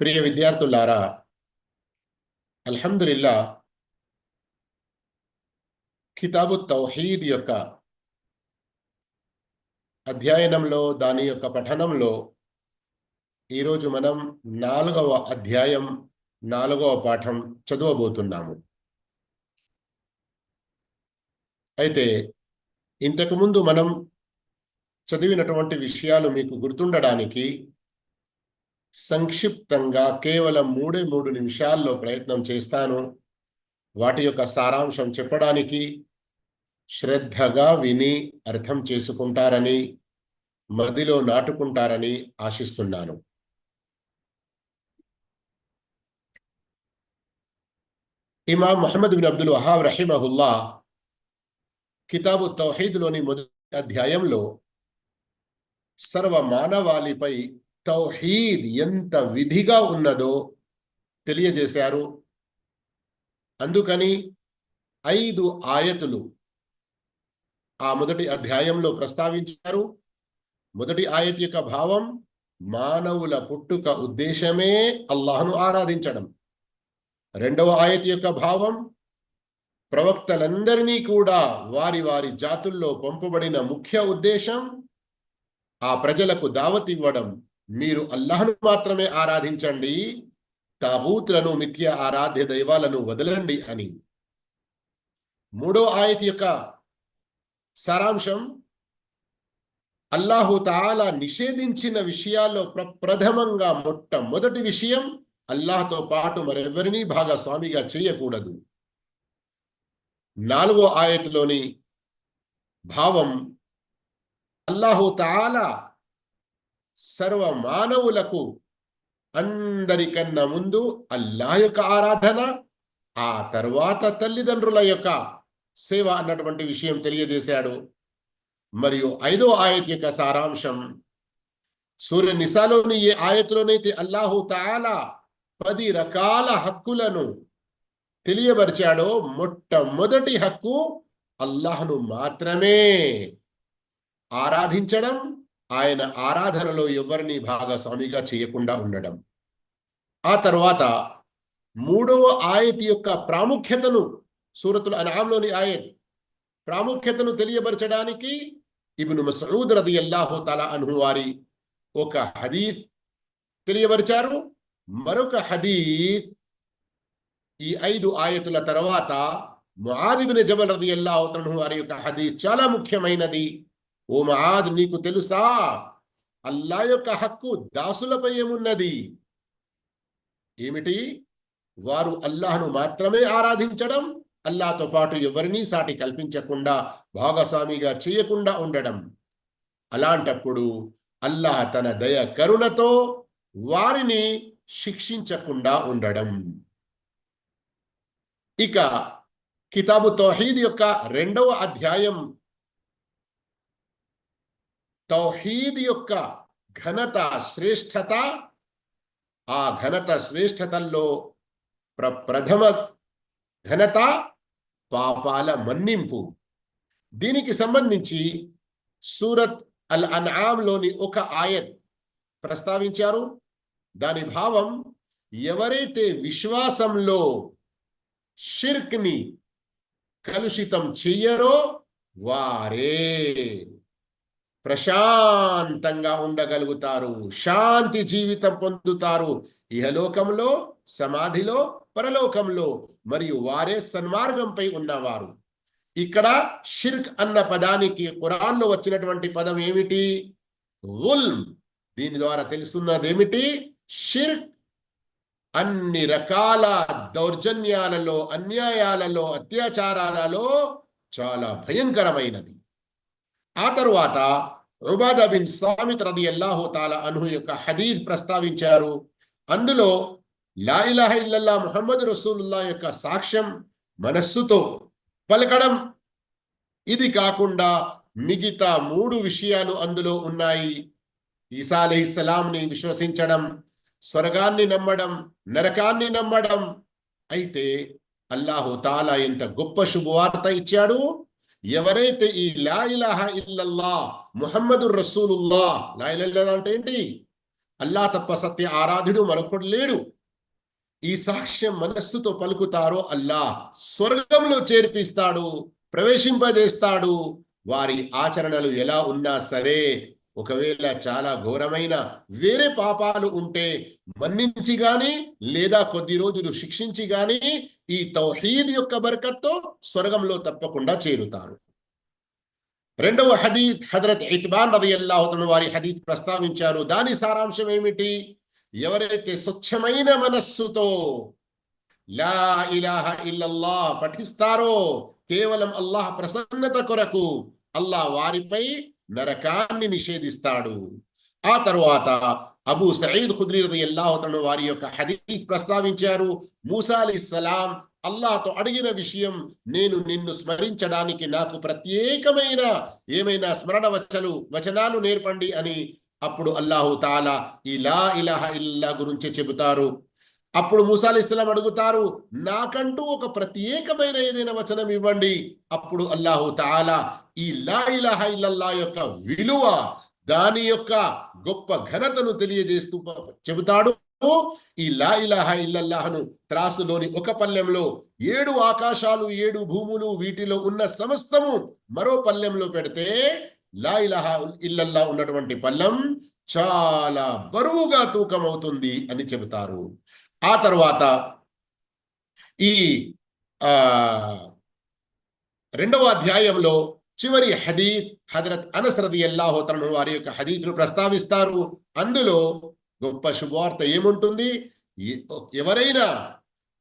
ప్రియ విద్యార్థులారా, అల్హమ్దులిల్లా కితాబు తౌహీద్ యొక్క అధ్యయనంలో, దాని యొక్క పఠనంలో ఈరోజు మనం 4వ అధ్యాయం 4వ పాఠం చదవబోతున్నాము. అయితే ఇంతకుముందు మనం చదివినటువంటి విషయాలు మీకు గుర్తుండడానికి సంక్షిప్తంగా కేవలం 3 నిమిషాల్లో ప్రయత్నం చేస్తాను. వాటి యొక్క సారాంశం చెప్పడానికి శ్రద్ధగా విని అర్థం చేసుకుంటారని, మదిలో నాటుకుంటారని ఆశిస్తున్నాను. ఇమాం ముహమ్మద్ బిన్ అబ్దుల్ వహాబ్ రహిమహుల్లా కితాబు తౌహీద్లోని మొదటి అధ్యాయంలో సర్వ మానవాళిపై తౌహీద్ ఎంత విధిగా ఉన్నదో తెలియజేశారు. అందుకని 5 ఆయతులు ఆ మొదటి అధ్యాయంలో ప్రస్తావించారు. మొదటి ఆయత్ యొక్క భావం మానవుల పుట్టుక ఉద్దేశమే అల్లాహ్ను ఆరాధించడం. రెండవ ఆయత్ యొక్క భావం ప్రవక్తలందరినీ కూడా వారి వారి జాతుల్లో పంపబడిన ముఖ్య ఉద్దేశం ఆ ప్రజలకు దావత్ ఇవ్వడం, మీరు అల్లాహ్ను మాత్రమే ఆరాధించండి, తాగూతులను, మిథ్య ఆరాధ్య దైవాలను వదలండి అని. మూడో ఆయత్ యొక్క సారాంశం అల్లాహు తాలా నిషేధించిన విషయాల్లో ప్రథమంగా మొట్టమొదటి విషయం అల్లాహ్తో పాటు మరెవరినీ భాగస్వామిగా చేయకూడదు. 4వ ఆయతులోని భావం అల్లాహు తాలా సర్వ మానవులకు అందరికన్నా ముందు అల్లాహ్ యొక్క ఆరాధన, ఆ తర్వాత తల్లిదండ్రుల యొక్క సేవ అన్నటువంటి విషయం తెలియజేశాడు. మరియు 5వ ఆయత్ యొక్క సారాంశం సూర్య నిసాలోని ఏ ఆయతులోనైతే అల్లాహు తాలా 10 రకాల హక్కులను తెలియబరిచాడో మొట్టమొదటి హక్కు అల్లాహ్ను మాత్రమే ఆరాధించడం, ఆయన ఆరాధనలో ఎవరిని భాగస్వామిగా చేయకుండా ఉండడం. ఆ తర్వాత 3వ ఆయత్ యొక్క ప్రాముఖ్యతను, సూరతుల్ అన్ఆమ్లోని ఆయత్ ప్రాముఖ్యతను తెలియబరచడానికి ఇబ్ను మస్ఊద్ రదియల్లాహు తఆలా అన్హు వారి ఒక హదీస్ తెలియబరిచారు. మరొక హదీస్ ఈ 5 ఆయతుల తర్వాత ముఆద్ ఇబ్న్ జబల్ రదియల్లాహు తఆలా అన్హు వారి యొక్క హదీస్ చాలా ముఖ్యమైనది. ఓ ముఆద్, నీకు తెలుసా అల్లాహ్ యొక్క హక్కు దాసులపై ఏమున్నది? ఏమిటి? వారు అల్లాహ్ను మాత్రమే ఆరాధించడం, అల్లాహ్తో పాటు ఎవరినీ సాటి కల్పించకుండా, భాగస్వామిగా చేయకుండా ఉండడం. అలాంటప్పుడు అల్లాహ్ తన దయ కరుణతో వారిని శిక్షించకుండా ఉండడం. ఇక కితాబు తౌహీద్ యొక్క 2వ అధ్యాయం తౌహీద్ యొక్క ఘనత, శ్రేష్టత, ఆ ఘనత శ్రేష్టతల్లో ప్రథమ ఘనత పాపాల మన్నింపు. దీనికి సంబంధించి సూరత్ అల్ అన్ఆమ్లోని ఒక ఆయత్ ప్రస్తావించారు. దాని భావం ఎవరైతే విశ్వాసంలో షిర్క్ని కలుషితం చెయ్యరో వారే ప్రశాంతంగా ఉండగలుగుతారు, శాంతి జీవితం పొందుతారు, ఇహలోకంలో, సమాధిలో, పరలోకంలో, మరియు వారే సన్మార్గంపై ఉన్నవారు. ఇక్కడ షిర్క్ అన్న పదానికి ఖురాన్లో వచ్చినటువంటి పదం ఏమిటి? గుల్మ్. దీని ద్వారా తెలుస్తున్నది ఏమిటి? షిర్క్ అన్ని రకాల దౌర్జన్యాలలో, అన్యాయాలలో, అత్యాచారాలలో చాలా భయంకరమైనది. ఆ తరువాత ఉబాదా బిన్ సామిత్ రదియల్లాహు తఆలా అన్హు యొక్క హదీస్ ప్రస్తావించారు. అందులో లా ఇలాహ ఇల్లల్లాహ్ ముహమ్మద్ రసూలుల్లాహ్ యొక్క సాక్ష్యం మనస్సుతో పలకడం, ఇది కాకుండా మిగతా 3 విషయాలు అందులో ఉన్నాయి. ఈసా అలైహిస్సలాంని విశ్వసించడం, స్వర్గాన్ని నమ్మడం, నరకాన్ని నమ్మడం. అయితే అల్లాహు తాలా ఎంత గొప్ప శుభవార్త ఇచ్చాడు. ఎవరైతే ఈ లా ఇలాహ ఇల్లల్లాహ్ ముహమ్మదుర్ రసూలుల్లాహ్, లా ఇలాహ ఇల్లల్లాహ్ అంటే ఏంటి? అల్లా తప్ప సత్య ఆరాధుడు మరొకడు లేడు. ఈ సాక్ష్యం మనస్సుతో పలుకుతారో అల్లాహ్ స్వర్గంలో చేర్పిస్తాడు, ప్రవేశింపజేస్తాడు. వారి ఆచరణలు ఎలా ఉన్నా సరే, ఒకవేళ చాలా ఘోరమైన వేరే పాపాలు ఉంటే మన్నించి గాని లేదా కొద్ది రోజులు శిక్షించి గాని ఈ తౌహీద్ యొక్క బర్కత్తో స్వర్గంలో తప్పకుండా చేరుతారు. రెండవ హదీత్ హజరత్ ఇత్బాన్ రదియల్లాహు అన్హు వారి హదీత్ ప్రస్తావించారు. దాని సారాంశం ఏమిటి? ఎవరైతే స్వచ్ఛమైన మనస్సుతో లా ఇలాహ ఇల్లల్లాహ్ పఠిస్తారో, కేవలం అల్లాహ్ ప్రసన్నత కొరకు, అల్లాహ్ వారిపై నరకాన్ని నిషేధిస్తాడు. ఆ తరువాత అబూ సయీద్ ఖుద్రీ రదియల్లాహు అన్హు వారి యొక్క హదీత్ ప్రస్తావించారు. మూసా అలైహిస్సలాం అల్లాహ్తో అడిగిన విషయం, నేను నిన్ను స్మరించడానికి నాకు ప్రత్యేకమైన ఏమైనా స్మరణ వచనాలు నేర్పండి అని. అప్పుడు అల్లాహు తాలా ఈ లా ఇలాహ ఇల్లా గురించి చెబుతారు. అప్పుడు మూసా అలైహిస్సలాం అడుగుతారు, నాకంటూ ఒక ప్రత్యేకమైన ఏదైనా వచనం ఇవ్వండి. అప్పుడు అల్లాహు తాలా ఈ లా ఇలాహ ఇల్లల్లా యొక్క విలువ, దాని యొక్క గొప్ప ఘనతను తెలియజేస్తూ చెబుతాడు. ఈ లా ఇలాహ ఇల్లల్లాహను త్రాసులోని ఒక పల్లెంలో 7 ఆకాశాలు 7 భూములు వీటిలో ఉన్న సమస్తము మరో పల్లెంలో పెడితే లా ఇలాహ ఇల్లల్లా ఉన్నటువంటి పల్లెం చాలా బరువుగా తూకం అవుతుంది అని చెబుతారు. ఆ తర్వాత ఈ రెండవ అధ్యాయంలో చివరి హదీత్ హజరత్ అనస్ రదియల్లాహు అన్హు వారి యొక్క హదీత్ను ప్రస్తావిస్తారు. అందులో గొప్ప శుభవార్త ఏముంటుంది? ఎవరైనా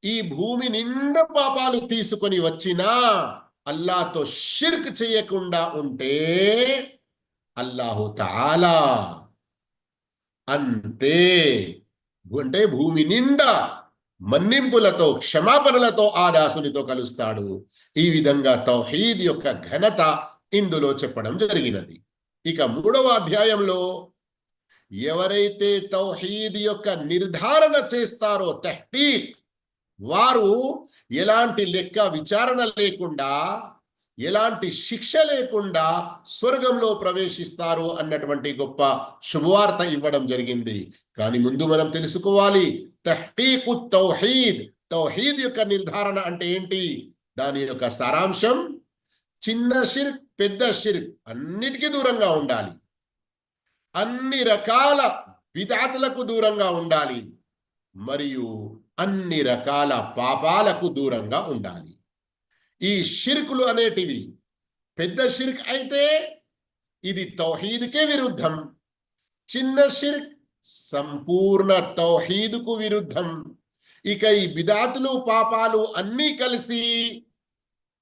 ఈ భూమి నిండా పాపాలు తీసుకొని వచ్చినా అల్లాహ్తో షిర్క్ చేయకుండా ఉంటే అల్లాహు తాలా అంతే, అంటే భూమి నిండా మన్నింపులతో క్షమాపణలతో ఆ దాసునితో కలుస్తాడు. ఈ విధంగా తౌహీద్ యొక్క ఘనత ఇందులో చెప్పడం జరిగినది. ఇక 3వ అధ్యాయంలో ఎవరైతే తౌహీద్ యొక్క నిర్ధారణ చేస్తారో, తహ్కీక్, వారు ఎలాంటి లెక్క విచారణ లేకుండా, ఎలాంటి శిక్ష లేకుండా స్వర్గంలో ప్రవేశిస్తారు అన్నటువంటి గొప్ప శుభవార్త ఇవ్వడం జరిగింది. కానీ ముందు మనం తెలుసుకోవాలి, తహ్కీకు తౌహీద్, తౌహీద్ యొక్క నిర్ధారణ అంటే ఏంటి? దాని యొక్క సారాంశం, చిన్న షిర్క్ పెద్ద షిర్క్ అన్నిటికీ దూరంగా ఉండాలి, అన్ని రకాల బిద్అతులకు దూరంగా ఉండాలి, మరియు అన్ని రకాల పాపాలకు దూరంగా ఉండాలి. ఈ షిర్కులు అనేటివి పెద్ద షిర్క్ అయితే ఇది తౌహీద్కే విరుద్ధం, చిన్న షిర్క్ సంపూర్ణ తౌహీద్కు విరుద్ధం. ఇక ఈ బిదాతులు పాపాలు అన్నీ కలిసి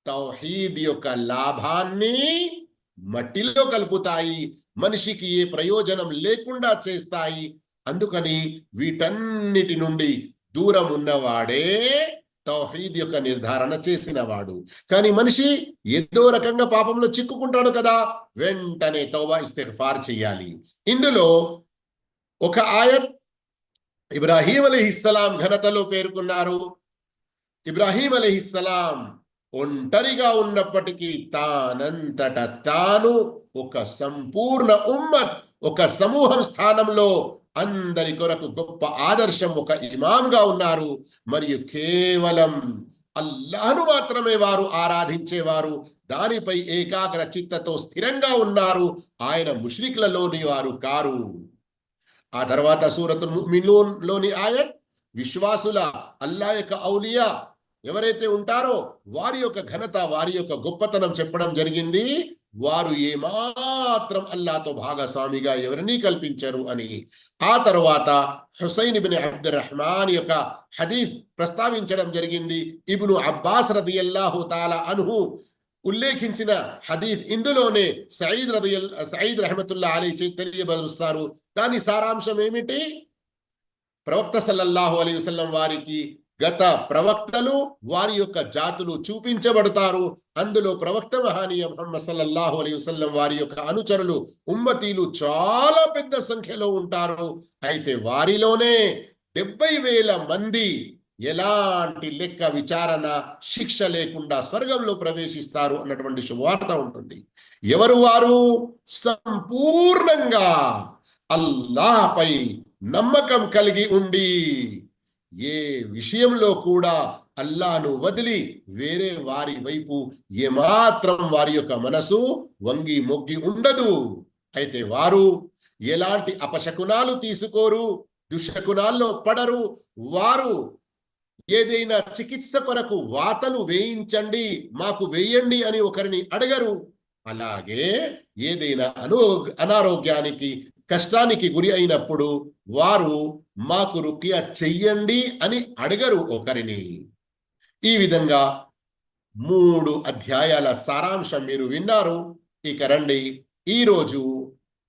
తౌహీద్ యొక్క లాభాన్ని మట్టిలో కలుపుతాయి, మనిషికి ఏ ప్రయోజనం లేకుండా చేస్తాయి. అందుకని వీటన్నిటి నుండి దూరం ఉన్నవాడే తౌహీద్ యొక్క నిర్ధారణ చేసినవాడు. కానీ మనిషి ఏదో రకంగా పాపంలో చిక్కుకుంటాడు కదా, వెంటనే తౌబా ఇస్తిగ్ఫార్ చేయాలి. ఇందులో ఒక ఆయత్ ఇబ్రాహీం అలైహిస్సలాం ఘనతలో పేర్కొన్నారు. ఇబ్రాహీం అలైహిస్సలాం ఒంటరిగా ఉన్నప్పటికీ తానంతట తాను ఒక సంపూర్ణ ఉమ్మత్, ఒక సమూహం స్థానంలో అందరి కొరకు గొప్ప ఆదర్శం, ఒక ఇమాంగా ఉన్నారు. మరియు కేవలం అల్లాహ్ను మాత్రమే వారు ఆరాధించేవారు, దానిపై ఏకాగ్ర చిత్తతో స్థిరంగా ఉన్నారు. ఆయన ముష్రిక్లలోని వారు కారు. ఆ తర్వాత సూరతుల్ ముమినూన్ లోని ఆయత్ విశ్వాసుల, అల్లాహ్ యొక్క ఔలియా ఎవరైతే ఉంటారో వారి యొక్క ఘనత, వారి యొక్క గొప్పతనం చెప్పడం జరిగింది. వారు ఏమాత్రం అల్లాహ్తో భాగస్వామిగా ఎవరినీ కల్పించరు అని. ఆ తర్వాత హుసైన్ ఇబ్న్ అబ్దుర్రహ్మాన్ యొక్క హదీస్ ప్రస్తావించడం జరిగింది. ఇబ్ను అబ్బాస్ రదియల్లాహు తాలా అన్హు ఉల్లేఖించిన హదీస్. ఇందులోనే సయీద్ రహమతుల్లాహి అలైహి తెలియబరుస్తారు. దాని సారాంశం ఏమిటి? ప్రవక్త సల్లల్లాహు అలైహి వసల్లం వారికి గత ప్రవక్తలు, వారి యొక్క జాతులు చూపించబడతారు. అందులో ప్రవక్త మహానీయ ముహమ్మద్ సల్లల్లాహు అలైహి వసల్లం వారి యొక్క అనుచరులు, ఉమ్మతీలు చాలా పెద్ద సంఖ్యలో ఉంటారు. అయితే వారిలోనే 70,000 మంది ఎలాంటి లెక్క విచారణ శిక్ష లేకుండా స్వర్గంలో ప్రవేశిస్తారు అన్నటువంటి శుభవార్త ఉంటుంది. ఎవరు వారు? సంపూర్ణంగా అల్లాహ్పై నమ్మకం కలిగి ఉండి ఏ విషయంలో కూడా అల్లాను వదిలి వేరే వారి వైపు ఏమాత్రం వారి యొక్క మనసు వంగి మొగ్గి ఉండదు. అయితే వారు ఎలాంటి అపశకునాలు తీసుకోరు, దుశ్శకునాల్లో పడరు. వారు ఏదైనా చికిత్స కొరకు వాతలు వేయించండి, మాకు వేయండి అని ఒకరిని అడగరు. అలాగే ఏదైనా అనారోగ్యానికి కష్టానికి గురి అయినప్పుడు వారు మాకు రుకియా చెయ్యండి అని అడగరు ఒకరిని. ఈ విధంగా 3 అధ్యాయాల సారాంశం మీరు విన్నారు. ఇక రండి, ఈరోజు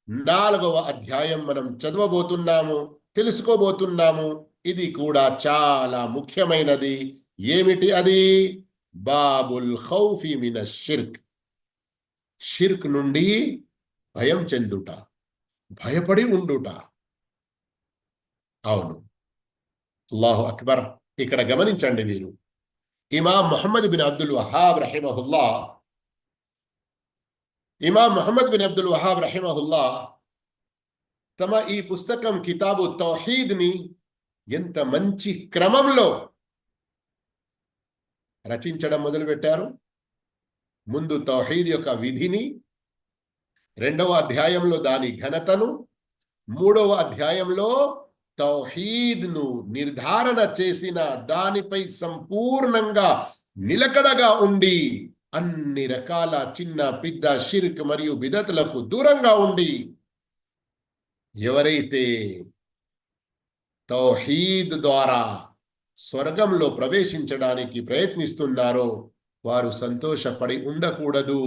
4వ అధ్యాయం మనం చదవబోతున్నాము, తెలుసుకోబోతున్నాము. ఇది కూడా చాలా ముఖ్యమైనది. ఏమిటి అది? బాబుల్ ఖౌఫి మినష్ షిర్క్. షిర్క్ నుండి భయం చెందుట, భయపడి ఉండుట. అవును, అల్లాహు అక్బర్. ఇక్కడ గమనించండి మీరు, ఇమాం ముహమ్మద్ బిన్ అబ్దుల్ వహాబ్ రహిమహుల్లా, తమ ఈ పుస్తకం కితాబు తౌహీద్ ని ఎంత మంచి క్రమంలో రచించడం మొదలుపెట్టారు. ముందు తౌహీద్ యొక్క విధిని, 2వ అధ్యాయంలో దాని ఘనతను, 3వ అధ్యాయంలో తౌహీద్ను నిర్ధారణ చేసిన దానిపై సంపూర్ణంగా నిలకడగా ఉండి అన్ని రకాల చిన్న పెద్ద షిర్క్ మరియు బిదతులకు దూరంగా ఉండి ఎవరైతే తౌహీద్ ద్వారా స్వర్గంలో ప్రవేశించడానికి ప్రయత్నిస్తున్నారో వారు సంతోషపడి ఉండకూడదు.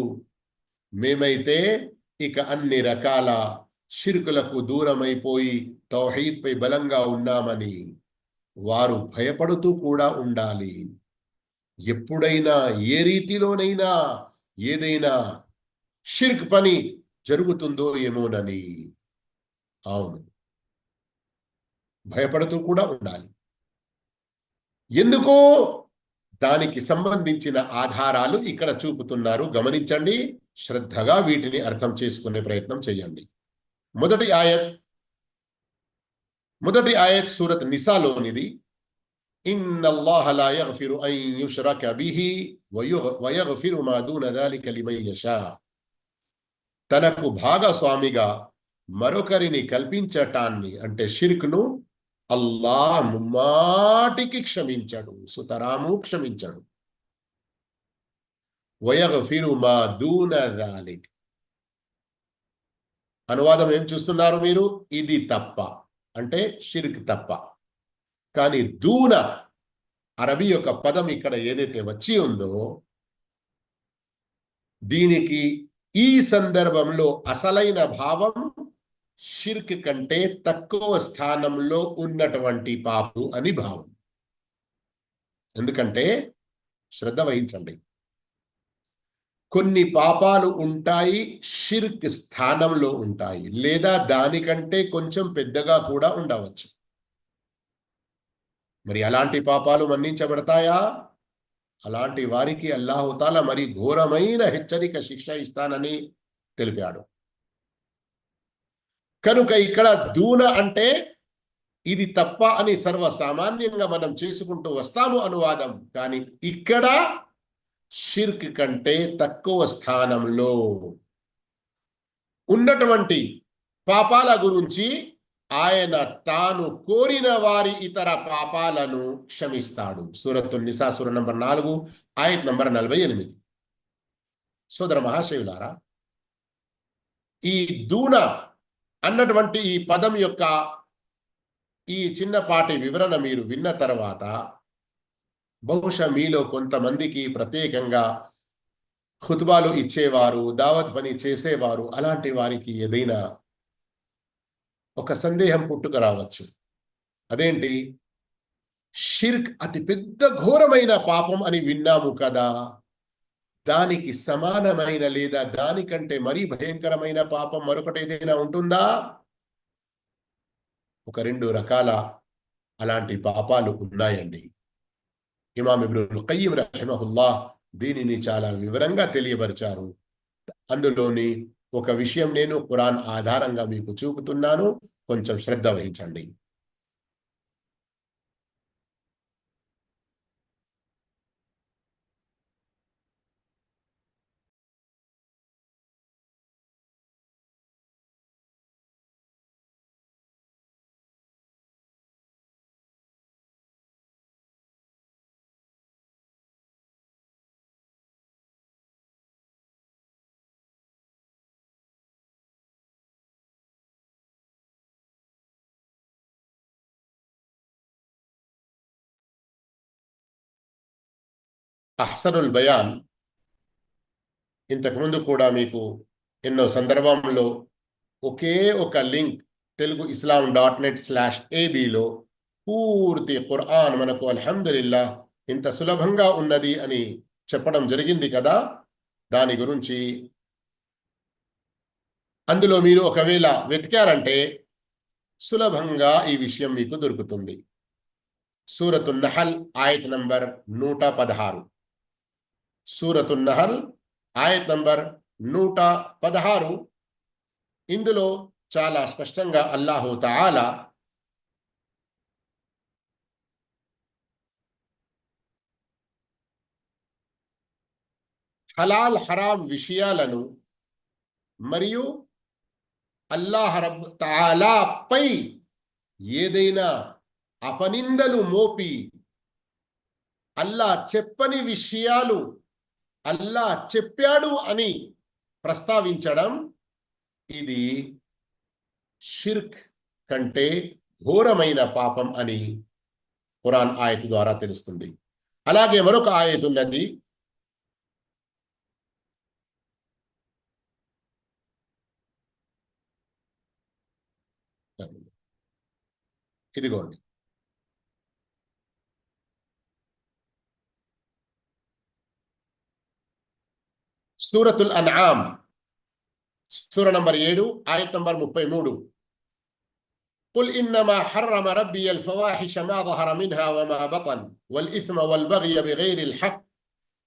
మేమైతే ఇక అన్ని రకాల షిర్కులకు దూరమైపోయి తౌహీద్ పై బలంగా ఉన్నామని వారు భయపడుతూ కూడా ఉండాలి. ఎప్పుడైనా ఏ రీతిలోనైనా ఏదైనా షిర్క్ పని జరుగుతుందో ఏమోనని. అవును, భయపడుతూ కూడా ఉండాలి. ఎందుకో దానికి సంబంధించిన ఆధారాలు ఇక్కడ చూపుతున్నారు. గమనించండి, శ్రద్ధగా వీటిని అర్థం చేసుకునే ప్రయత్నం చేయండి. మొదటి ఆయత్ సూరత్ నిసాలోనిది. ఇన్నల్లాహ లా యగ్ఫిరు అన్ యుష్రక బిహి వ యగ్ఫిరు మా దూన దాలిక లిమన్ యషా. తనకు భాగస్వామిగా మరొకరిని కల్పించటాన్ని అంటే షిర్క్ను అల్లాహ్ ముమ్మాటికి క్షమించడు, సుతరాము క్షమించడు. వయగ్ఫిరు మా దూన దాలిక్. అనువాదం ఏం చూస్తున్నారు మీరు? ఇది తప్ప అంటే షిర్క్ తప్ప. కానీ దూన అరబీ యొక్క పదం ఇక్కడ ఏదైతే వచ్చి ఉందో దీనికి ఈ సందర్భంలో అసలైన భావం షిర్క్ కంటే తక్కువ స్థానంలో ఉన్నటువంటి పాపు అని భావం. ఎందుకంటే శ్రద్ధ వహించండి, కొన్ని పాపాలు ఉంటాయి షిర్క్ స్థానంలో ఉంటాయి, లేదా దానికంటే కొంచెం పెద్దగా కూడా ఉండవచ్చు. మరి అలాంటి పాపాలు మన్నించబడతాయా? అలాంటి వారికి అల్లాహుతాలా మరి ఘోరమైన హెచ్చరిక శిక్ష ఇస్తానని తెలిపాడు. కనుక ఇక్కడ దూన అంటే ఇది తప్ప అని సర్వసామాన్యంగా మనం చేసుకుంటూ వస్తాము అనువాదం. కానీ ఇక్కడ షిర్క్ కంటే తక్కువ స్థానంలో ఉన్నటువంటి పాపాల గురించి ఆయన తాను కోరిన వారి ఇతర పాపాలను క్షమిస్తాడు. సూరతు నిసా సూర నంబర్ 4 ఆయత్ నంబర్ 48. సోదర మహాశయులారా, ఈ దూన అన్నటువంటి ఈ పదం యొక్క ఈ చిన్నపాటి వివరణ మీరు విన్న తర్వాత బహుశా మీలో కొంతమందికి ప్రత్యేకంగా ఖుత్బాలు ఇచ్చేవారు, దావత్ పని చేసేవారు, అలాంటి వారికి ఏదైనా ఒక సందేహం పుట్టుక రావచ్చు. అదేంటి, షిర్క్ అతి పెద్ద ఘోరమైన పాపం అని విన్నాము కదా, దానికి సమానమైన లేదా దానికంటే మరీ భయంకరమైన పాపం మరొకటి ఏదైనా ఉంటుందా? ఒక 2 రకాల అలాంటి పాపాలు ఉన్నాయండి. ఇమాం ఇబ్నుల్ ఖయ్యిమ్ రహిమహుల్లాహ్ దీనిని చాలా వివరంగా తెలియపరిచారు. అందులోని ఒక విషయం నేను ఖురాన్ ఆధారంగా మీకు చూపుతున్నాను. కొంచెం శ్రద్ధ వహించండి. అహ్సనుల్ బయాన్ ఇంతకుముందు కూడా మీకు ఎన్నో సందర్భంలో ఒకే ఒక లింక్ teluguislam.net/ab లో పూర్తి ఖురాన్ మనకు అల్హమ్దులిల్లా ఇంత సులభంగా ఉన్నది అని చెప్పడం జరిగింది కదా. దాని గురించి అందులో మీరు ఒకవేళ వెతికారంటే సులభంగా ఈ విషయం మీకు దొరుకుతుంది. సూరతున్ నహల్ ఆయత్ నంబర్ 116. సూరతున్ నహల్ ఆయత్ నంబర్ 116. ఇందులో చాలా స్పష్టంగా అల్లాహు తఆలా హలాల్ హరాం విషయాలను మరియు అల్లాహ్ రబ్ తఆలా పై ఏదైనా అపనిందలు మోపి అల్లాహ్ చెప్పని విషయాలు అల్లాహ్ చెప్పాడు అని ప్రస్తావించడం ఇది షిర్క్ కంటే ఘోరమైన పాపం అని ఖురాన్ ఆయత్ ద్వారా తెలుస్తుంది. అలాగే మరొక ఆయత్ ఉన్నది, ఇదిగోండి, సూరతుల్ అన్ఆమ్ సూర నంబర్ 7 ఆయత్ నంబర్ 33. قل إنما حرم ربي الفواحش ما ظهر منها وما بطن والإثم والبغي بغير الحق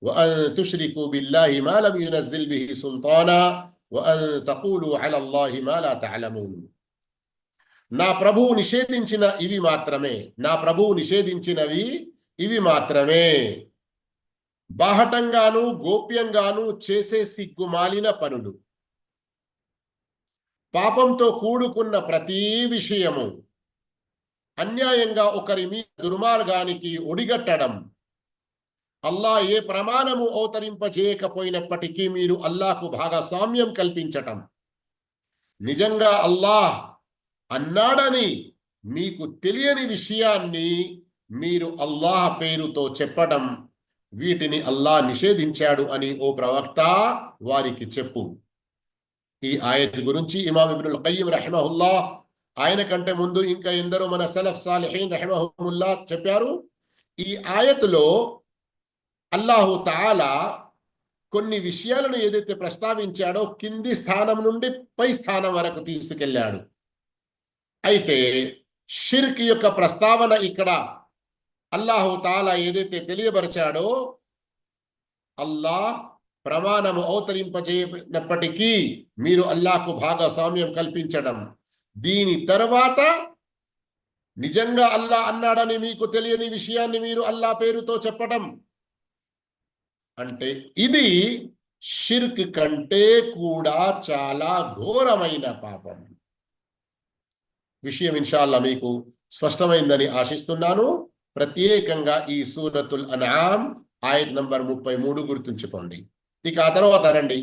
وأن تشركوا بالله ما لم ينزل به سلطانا وأن تقولوا على الله ما لا تعلمون. నా ప్రభువు నిషేధించిన ఇవి మాత్రమే, నా ప్రభువు నిషేధించినవి ఇవి మాత్రమే, బాహటంగాను గోప్యంగాను చేసే సిగ్గుమాలిన పనులు, పాపంతో కూడుకున్న ప్రతి విషయము, అన్యాయంగా ఒకరి మీద దుర్మార్గానికి ఒడిగట్టడం, అల్లాహ్ ఏ ప్రమాణము అవతరింపజేయకపోయినప్పటికీ మీరు అల్లాహకు భాగస్వామ్యం కల్పించటం, నిజంగా అల్లాహ్ అన్నాడని మీకు తెలియని విషయాన్ని మీరు అల్లాహ్ పేరుతో చెప్పడం, వీటిని అల్లాహ్ నిషేధించాడు అని ఓ ప్రవక్త వారికి చెప్పు. ఈ ఆయత్ గురించి ఇమాం ఇబ్నుల్ ఖయ్యిమ్ రహిమహుల్లాహ్, ఆయన కంటే ముందు ఇంకా ఎందరో మన సలఫ్ సాలిహీన్ రహిమహుముల్లాహ్ చెప్పారు. ఈ ఆయతులో అల్లాహు తఆలా కొన్ని విషయాలను ఏదైతే ప్రస్తావించాడో కింది స్థానం నుండి పై స్థానం వరకు తీసుకెళ్లాడు. అయితే షిర్క్ యొక్క ప్రస్తావన ఇక్కడ అల్లాహు తఆలా ఏదైతే తెలియబరిచాడో, అల్లాహ్ ప్రమాణము అవతరింపజేయనప్పటికీ మీరు అల్లాహకు భాగస్వామ్యం కల్పించడం, దీని తర్వాత నిజంగా అల్లాహ్ అన్నాడని మీకు తెలియని విషయాన్ని మీరు అల్లాహ్ పేరుతో చెప్పడం, అంటే ఇది షిర్క్ కంటే కూడా చాలా ఘోరమైన పాపం. విషయం ఇన్షాల్లా మీకు స్పష్టమైందని ఆశిస్తున్నాను. ప్రత్యేకంగా ఈ సూరతుల్ అన్ఆమ్ ఆయత్ నంబర్ 33 గుర్తుంచుకోండి. ఇక ఆ తర్వాత రండి,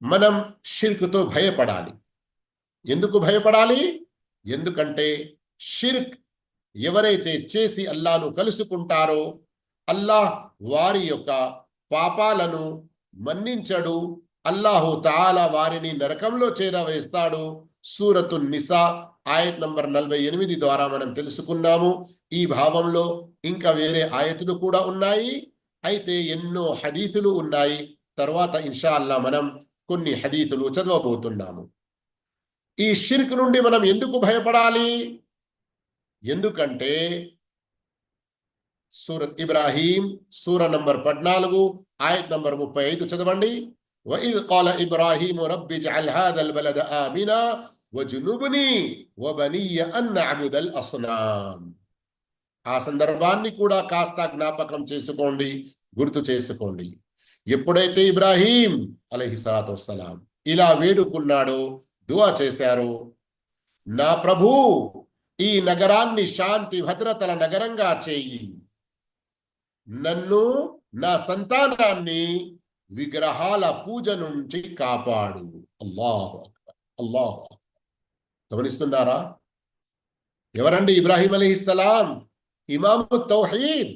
మనం షిర్క్తో భయపడాలి. ఎందుకు భయపడాలి? ఎందుకంటే షిర్క్ ఎవరైతే చేసి అల్లాహ్ను కలుసుకుంటారో అల్లాహ్ వారి యొక్క పాపాలను మన్నించడు, అల్లాహు తఆలా వారిని నరకంలో చేరవేస్తాడు. సూరతున్ నిసా ఆయత్ నంబర్ 48 ద్వారా మనం తెలుసుకున్నాము. ఈ భావంలో ఇంకా వేరే ఆయతులు కూడా ఉన్నాయి, అయితే ఎన్నో హదీసులు ఉన్నాయి. తర్వాత ఇన్షాల్లా మనం కొన్ని హదీసులు చదవబోతున్నాము. ఈ షిర్క్ నుండి మనం ఎందుకు భయపడాలి? ఎందుకంటే సూరత్ ఇబ్రాహీం సూర నంబర్ 14 ఆయత్ నంబర్ 35 చదవండి. وَإِذْ قَالَ إِبْرَاهِيمُ رَبِّ اجْعَلْ هَذَا الْبَلَدَ آمِنًا వజునుబ్ని వబనియ అన్ నఅబుదల్ అస్నామ్. ఆ సందర్భాన్ని కూడా కాస్త జ్ఞాపకం చేసుకోండి, గుర్తు చేసుకోండి. ఎప్పుడైతే ఇబ్రాహీం అలైహిస్సలాతు వస్సలాం ఇలా వేడుకున్నాడో, దుఆ చేశారో, నా ప్రభు ఈ నగరాన్ని శాంతి భద్రతల నగరంగా చేయి, నన్ను నా సంతానాన్ని విగ్రహాల పూజ నుంచి కాపాడు. అల్లాహు అక్బర్, అల్లాహు అక్బర్. గమనిస్తున్నారా? ఎవరండి ఇబ్రాహీం అలైహిస్సలాం? ఇమాము తౌహీద్.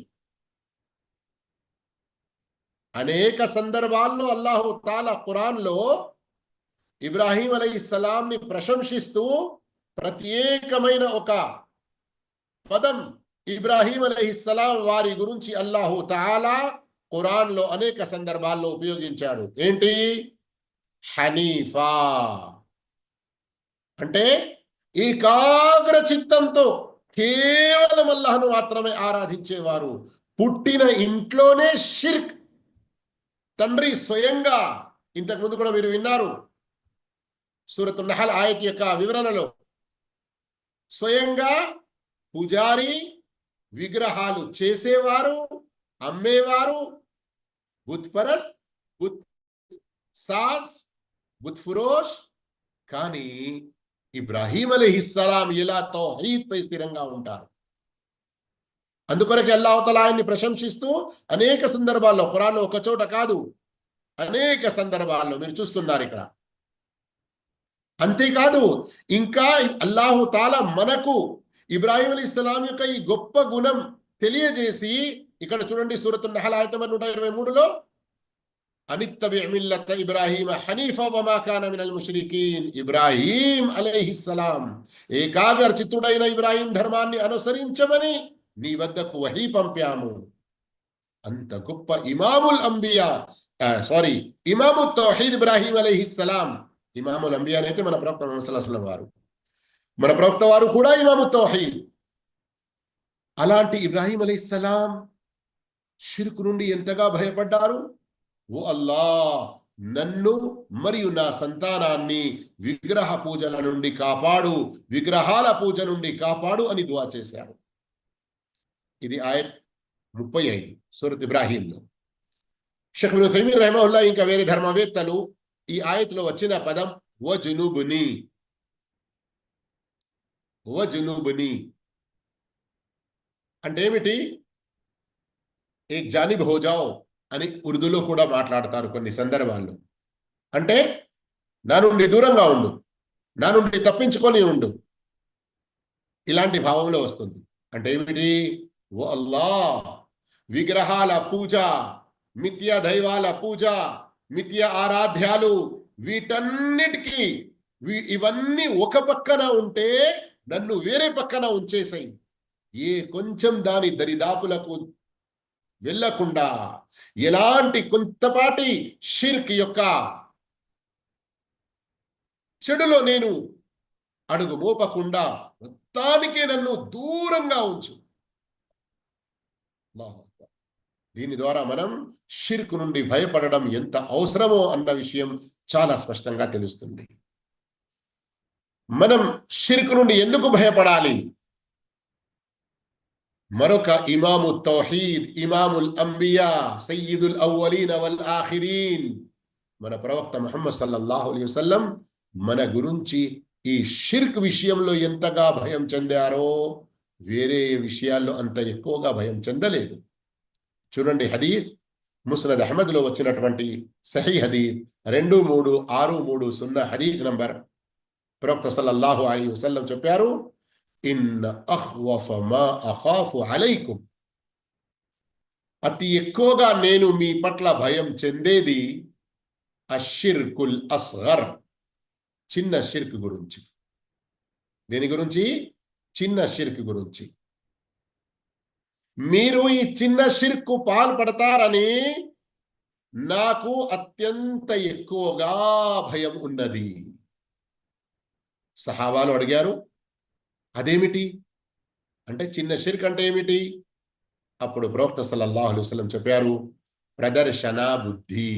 అనేక సందర్భాల్లో అల్లాహు తాలా ఖురాన్లో ఇబ్రాహీం అలైహిస్సలాంని ప్రశంసిస్తూ ప్రత్యేకమైన ఒక పదం ఇబ్రాహీం అలైహిస్సలాం వారి గురించి అల్లాహు తాలా ఖురాన్లో అనేక సందర్భాల్లో ఉపయోగించాడు. ఏంటి? హనీఫా అంటే ఏకాగ్ర చిత్తంతో కేవలం అల్లాహ్ను మాత్రమే ఆరాధించేవారు. పుట్టిన ఇంట్లోనే షిర్క్. తండ్రి స్వయంగా, ఇంతకు ముందు కూడా మీరు విన్నారు సూరతు నహల్ ఆయత్ యొక్క వివరణలో, స్వయంగా పూజారి, విగ్రహాలు చేసేవారు, అమ్మేవారు, బుత్పరస్త్, బుత్ సాస్, బుత్ ఫురోష్. కానీ ఇబ్రాహీం అలైహిస్సలాం ఇలా తౌహీద్ పై స్థిరంగా ఉంటారు. అందుకొరకే అల్లాహు తఆలా ఆయన్ని ప్రశంసిస్తూ అనేక సందర్భాల్లో, ఖురాన్లో ఒక చోట కాదు అనేక సందర్భాల్లో మీరు చూస్తున్నారు ఇక్కడ. అంతేకాదు ఇంకా అల్లాహు తాలా మనకు ఇబ్రాహీం అలైహిస్సలాం యొక్క ఈ గొప్ప గుణం తెలియజేసి ఇక్కడ చూడండి సూరతు నహల్ ఆయత 123లో, అనిత్తబి మిల్లత ఇబ్రాహీమ హనీఫా వమా కాన మినల్ ముష్రికీన్. ఇబ్రాహీం అలైహిస్సలాం ఏకాగ్ర చిత్తుడైన ఇబ్రాహీం ధర్మాన్ని అనుసరించమని నీ వద్దకు వహీ పంపాము. అంత గొప్ప ఇమాముల్ అంబియా, ఇమాము తౌహీద్ ఇబ్రాహీం అలైహిస్సలాం. ఇమాముల్ అంబియా అయితే మన ప్రవక్త ముహమ్మద్ సల్లల్లాహు అలైహి వసల్లం వారు, మన ప్రవక్త వారు కూడా ఇమాము తౌహీద్. అలాంటి ఇబ్రాహీం అలైహిస్సలాం షిర్క్ నుండి ఎంతగా భయపడ్డారు. ఓ అల్లాహ్, నన్ను మరియు నా సంతానాన్ని విగ్రహ పూజల నుండి కాపాడు, విగ్రహాల పూజ నుండి కాపాడు అని దుఆ చేశారు. ఇది ఆయత్ 35 సూరత్ ఇబ్రాహీంలో. షేఖ్ ఇబ్న్ తైమీయా రహిమహుల్లా ఇంకా వేరే ధర్మవేత్తలు ఈ ఆయత్లో వచ్చిన పదం వజునుబ్ని, వజునుబ్ని అంటే ఏమిటి? ఏక్ జానిబ్ హో జాओ అని ఉర్దూలో కూడా మాట్లాడతారు కొన్ని సందర్భాల్లో. అంటే నా నుండి దూరంగా ఉండు, నా నుండి తప్పించుకొని ఉండు, ఇలాంటి భావంలో వస్తుంది. అంటే ఏమిటి? ఓ అల్లాహ్, విగ్రహాల పూజ, మిథ్య దైవాల పూజ, మిథ్య ఆరాధ్యాలు, వీటన్నిటికీ ఇవన్నీ ఒక పక్కన ఉంటే నన్ను వేరే పక్కన ఉంచేసాయి. ఏ కొంచెం దాని దరిదాపులకు వెళ్ళకుండా, ఎలాంటి కొంతపాటి షిర్క్ యొక్క చెడులో నేను అడుగు మోపకుండా మొత్తానికే నన్ను దూరంగా ఉంచు. దీని ద్వారా మనం షిర్క్ నుండి భయపడడం ఎంత అవసరమో అన్న విషయం చాలా స్పష్టంగా తెలుస్తుంది. మనం షిర్క్ నుండి ఎందుకు భయపడాలి? మరొక ఇమాము తౌహీద్, ఇమాముల్ అంబియా, సయ్యిదుల్ అవ్వలీన వల్ ఆఖిరీన్, మన ప్రవక్త ముహమ్మద్ సల్లల్లాహు అలైహి వసల్లం మన గురించి ఈ షిర్క్ విషయంలో ఎంతగా భయం చెందారో వేరే విషయాల్లో అంత ఎక్కువగా భయం చెందలేదు. చూడండి, హదీత్ ముస్నద్ అహ్మద్లో వచ్చినటువంటి సహీ హదీత్ 23630 హదీత్ నంబర్. ప్రవక్త సల్లల్లాహు అలైహి వసల్లం చెప్పారు, ఇన్న అఖ్వఫ మా అఖాఫు అలైకుం, అతి ఎక్కువగా నేను మీ పట్ల భయం చెందేది అషిర్కుల్ అస్గర్, చిన్న షిర్క్ గురించి. దేని గురించి? చిన్న షిర్క్ గురించి. మీరు ఈ చిన్న షిర్కు పాల్పడతారని నాకు అత్యంత ఎక్కువగా భయం ఉన్నది. సహాబాలు అడిగారు, అదేమిటి అంటే చిన్న షిర్క్ అంటే ఏమిటి? అప్పుడు ప్రవక్త సల్లల్లాహు అలైహి వసల్లం చెప్పారు, ప్రదర్శన బుద్ధి.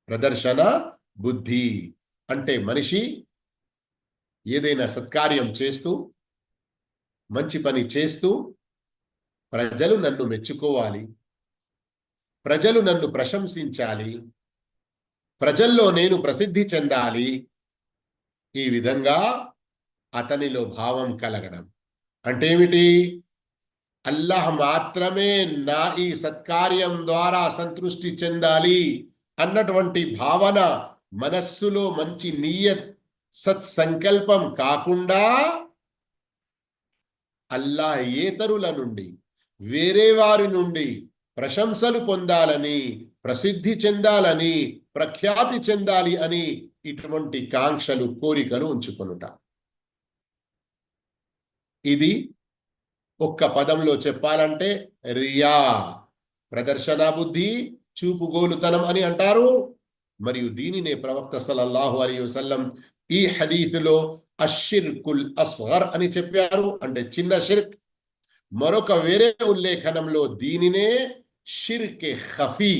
ప్రదర్శన బుద్ధి అంటే మనిషి ఏదైనా సత్కార్యం చేస్తూ మంచి పని చేస్తూ ప్రజలు నన్ను మెచ్చుకోవాలి, ప్రజలు నన్ను ప్రశంసించాలి, ప్రజల్లో నేను ప్రసిద్ధి చెందాలి. ఈ విధంగా అతనిలో భావం కలగడం అంటే ఏమిటి? అల్లాహ్ మాత్రమే నా ఈ సత్కార్యం ద్వారా సంతృష్టి చెందాలి అన్నటువంటి భావన మనస్సులో మంచి నియత్ సత్సంకల్పం కాకుండా అల్లాహ్ ఏతరుల నుండి వేరే వారి నుండి ప్రశంసలు పొందాలని, ప్రసిద్ధి చెందాలని, ప్రఖ్యాతి చెందాలి అని ఇటువంటి కాంక్షలు కోరికలు ఉంచుకొనుట. ఇది ఒక్క పదంలో చెప్పాలంటే రియా, ప్రదర్శన బుద్ధి, చూపుగోలుతనం అని అంటారు. మరియు దీనినే ప్రవక్త సల్లల్లాహు అలైహి వసల్లం ఈ హదీసులో అష్షిర్కుల్ అస్గర్ అని చెప్పారు, అంటే చిన్న షిర్క్. మరొక వేరే ఉల్లేఖనంలో దీనినే షిర్క్ ఖఫీ,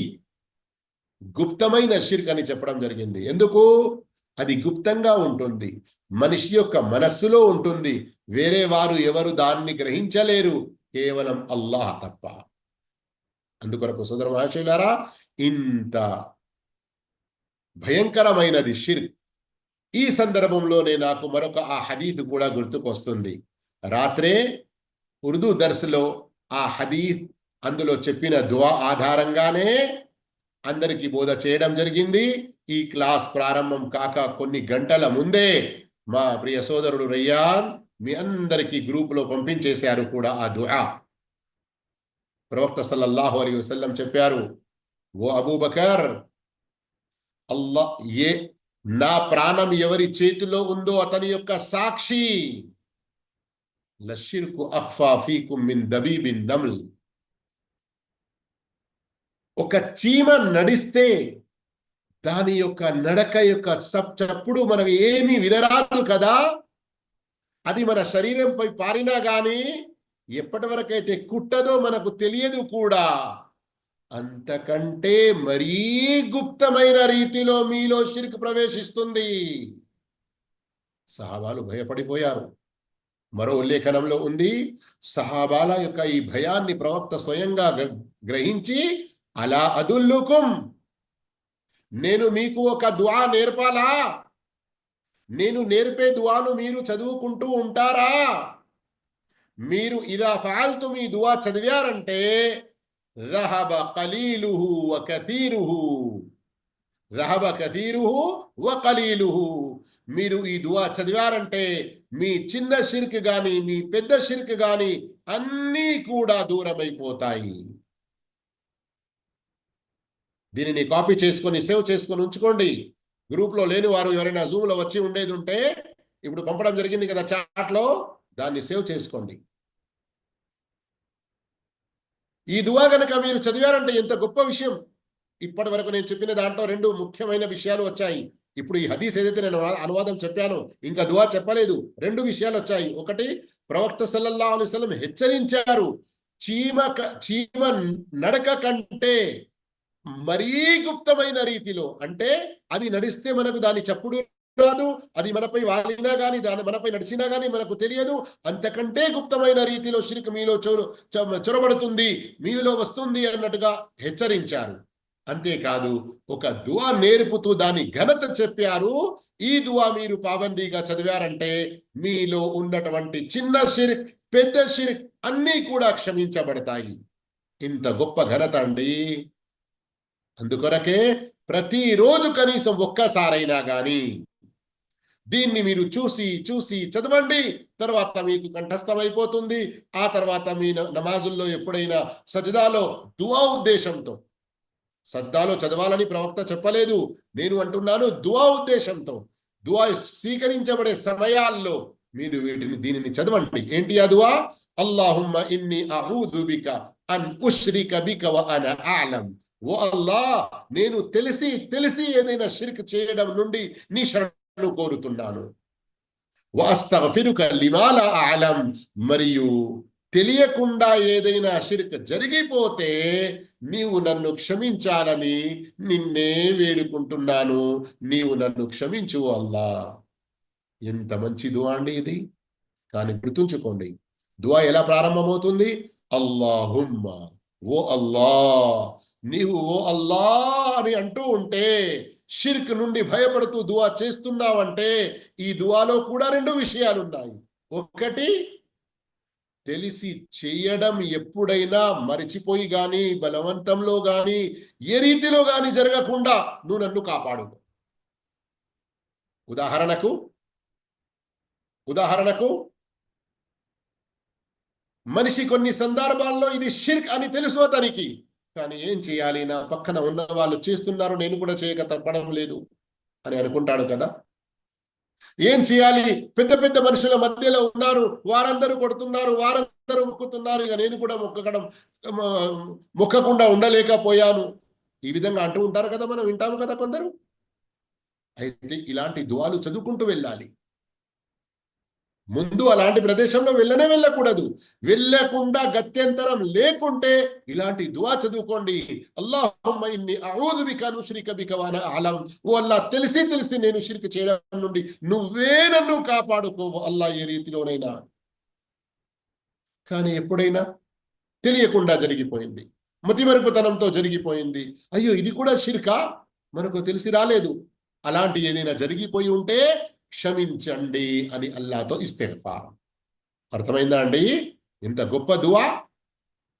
గుప్తమైన షిర్క్ అని చెప్పడం జరిగింది. ఎందుకు? అది గుప్తంగా ఉంటుంది, మనిషి యొక్క మనస్సులో ఉంటుంది, వేరే వారు ఎవరు దాన్ని గ్రహించలేరు, కేవలం అల్లాహ్ తప్ప. అందుకొరకు సోదర మహాశయులారా, ఇంత భయంకరమైనది షిర్క్. ఈ సందర్భంలోనే నాకు మరొక ఆ హదీత్ కూడా గుర్తుకొస్తుంది. రాత్రే ఉర్దూ దర్సులో ఆ హదీత్, అందులో చెప్పిన దువా ఆధారంగానే అందరికీ బోధ చేయడం జరిగింది. ఈ క్లాస్ ప్రారంభం కాక కొన్ని గంటల ముందే మా ప్రియ సోదరుడు రయ్యాన్ మీ అందరికీ గ్రూపులో పంపించేశారు కూడా ఆ దుఆ. ప్రవక్త సల్లల్లాహు అలైహి వసల్లం చెప్పారు, ఓ అబూబకర్, నా ప్రాణం ఎవరి చేతిలో ఉందో అతని యొక్క సాక్షి, లషిర్కు అఖ్ఫా ఫీకుమ్ మిన్ దబీబిన్ నమ్ల్. ఒక చీమ నడిస్తే దాని యొక్క నడక యొక్క చప్పుడు మనకు ఏమీ వినరాదు కదా. అది మన శరీరంపై పారినా గాని ఎప్పటి వరకైతే కుట్టదో మనకు తెలియదు కూడా. అంతకంటే మరీ గుప్తమైన రీతిలో మీలో షిర్క్ ప్రవేశిస్తుంది. సహాబాలు భయపడిపోయారు. మరో ఉల్లేఖనంలో ఉంది, సహాబాల యొక్క ఈ భయాన్ని ప్రవక్త స్వయంగా గ్రహించి, అలా అదుల్లుకుం, నేను మీకు ఒక దుఆ నేర్పాలా? నేను నేర్పే దుఆను మీరు చదువుకుంటూ ఉంటారా? మీరు ఇదా ఫఅల్తుమ్ ఈ దుఆ చదివారంటే ذهب قليله وكثيره ذهب كثيره وقليله. మీరు ఈ దుఆ చదివారంటే మీ చిన్న షిర్క్ గాని మీ పెద్ద షిర్క్ గాని అన్నీ కూడా దూరమైపోతాయి. దీనిని కాపీ చేసుకొని సేవ్ చేసుకొని ఉంచుకోండి. గ్రూప్లో లేని వారు ఎవరైనా జూమ్లో వచ్చి ఉండేది ఉంటే ఇప్పుడు పంపడం జరిగింది కదా చాట్లో, దాన్ని సేవ్ చేసుకోండి. ఈ దుఆ గనక మీరు చదివారంటే ఎంత గొప్ప విషయం. ఇప్పటి వరకు నేను చెప్పిన దాంట్లో రెండు ముఖ్యమైన విషయాలు వచ్చాయి. ఇప్పుడు ఈ హదీస్ ఏదైతే నేను అనువాదం చెప్పానో, ఇంకా దుఆ చెప్పలేదు, రెండు విషయాలు వచ్చాయి. ఒకటి, ప్రవక్త సల్లల్లాహు అలైహి వసల్లం హెచ్చరించారు, చీమ నడక కంటే మరీ గుప్తమైన రీతిలో, అంటే అది నడిస్తే మనకు దాని చప్పుడు రాదు, అది మనపై వాలినా గాని దాని మనపై నడిచినా గాని మనకు తెలియదు. అంతకంటే గుప్తమైన రీతిలో షిర్క్ మీలో చొరబడుతుంది, మీలో వస్తుంది అన్నట్టుగా హెచ్చరించారు. అంతేకాదు, ఒక దుఆ నేర్పుతూ దాని ఘనత చెప్పారు. ఈ దుఆ మీరు పాబందీగా చదివారంటే మీలో ఉన్నటువంటి చిన్న షిర్క్ పెద్ద షిర్క్ అన్నీ కూడా క్షమించబడతాయి. ఇంత గొప్ప ఘనత అండి. అందుకొరకే ప్రతిరోజు కనీసం ఒక్కసారైనా గాని దీన్ని మీరు చూసి చూసి చదవండి. తర్వాత మీకు కంఠస్థమైపోతుంది. ఆ తర్వాత మీ నమాజుల్లో ఎప్పుడైనా సజ్దాలో దుఆ ఉద్దేశంతో, సజ్దాలో చదవాలని ప్రవక్త చెప్పలేదు, నేను అంటున్నాను దుఆ ఉద్దేశంతో, దుఆ స్వీకరించబడే సమయాల్లో మీరు దీనిని చదవండి. ఏంటి ఆ దుఆ? అల్లాహుమ్మ ఇన్ని అఊదు బిక అన్ ఉష్రిక బిక వ అనా అఅలం. ఓ అల్లాహ్, నేను తెలిసి ఏదైనా షిర్క్ చేయడం నుండి నీ శరణు కోరుతున్నాను. వఅస్తగ్ఫిరుక లిమా లా అఅలం, మరియు తెలియకుండా ఏదైనా షిర్క్ జరిగిపోతే నీవు నన్ను క్షమించాలని నిన్నే వేడుకుంటున్నాను. నీవు నన్ను క్షమించు అల్లాహ్. ఎంత మంచి దువా అండి ఇది. కానీ గుర్తుంచుకోండి, దువా ఎలా ప్రారంభమవుతుంది? అల్లాహుమ్మ, ఓ అల్లా. నీవు ఓ అల్లా అని అంటూ ఉంటే, షిర్క్ నుండి భయపడుతూ దువా చేస్తున్నావంటే, ఈ దువాలో కూడా రెండు విషయాలున్నాయి. ఒకటి, తెలిసి చేయడం ఎప్పుడైనా మరిచిపోయి గాని, బలవంతంలో గాని, ఏ రీతిలో గాని జరగకుండా నువ్వు నన్ను కాపాడు. ఉదాహరణకు ఉదాహరణకు మనిషి కొన్ని సందర్భాల్లో ఇది షిర్క్ అని తెలుసు అతనికి, కానీ ఏం చేయాలి, నా పక్కన ఉన్న వాళ్ళు చేస్తున్నారు, నేను కూడా చేయక తప్పడం లేదు అని అనుకుంటాడు కదా. ఏం చేయాలి, పెద్ద పెద్ద మనుషుల మధ్యలో ఉన్నారు, వారందరూ కొడుతున్నారు, వారందరూ మొక్కుతున్నారు, ఇక నేను కూడా మొక్కకుండా ఉండలేకపోయాను, ఈ విధంగా అంటూ ఉంటారు కదా, మనం వింటాము కదా కొందరు. అయితే ఇలాంటి దువాలు చదువుకుంటూ వెళ్ళాలి. ముందు అలాంటి ప్రదేశంలో వెళ్ళకూడదు. వెళ్ళకుండా గత్యంతరం లేకుంటే ఇలాంటి దువా చదువుకోండి. అల్లాహుమ్మ ఇన్ని అఊదు బిక అన్ ఉష్రిక బిక వ అనా అలం. ఓ అల్లా, తెలిసి నేను షిర్క్ చేయడం నుండి నువ్వే నన్ను కాపాడుకో అల్లా, ఏ రీతిలోనైనా. కానీ ఎప్పుడైనా తెలియకుండా జరిగిపోయింది, మతిమరుపుతనంతో జరిగిపోయింది, అయ్యో ఇది కూడా షిర్కా, మనకు తెలిసి రాలేదు, అలాంటి ఏదైనా జరిగిపోయి ఉంటే క్షమించండి అని అల్లాతో ఇస్తెగ్ఫార్. అర్థమైందా అండి? ఇంత గొప్ప దువా